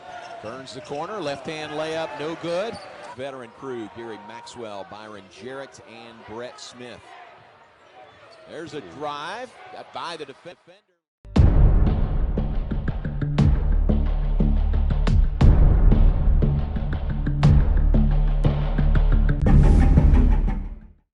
burns the corner, left-hand layup, no good. Veteran crew, Gary Maxwell, Byron Jarrett, and Brett Smith. There's a drive, got by the defender.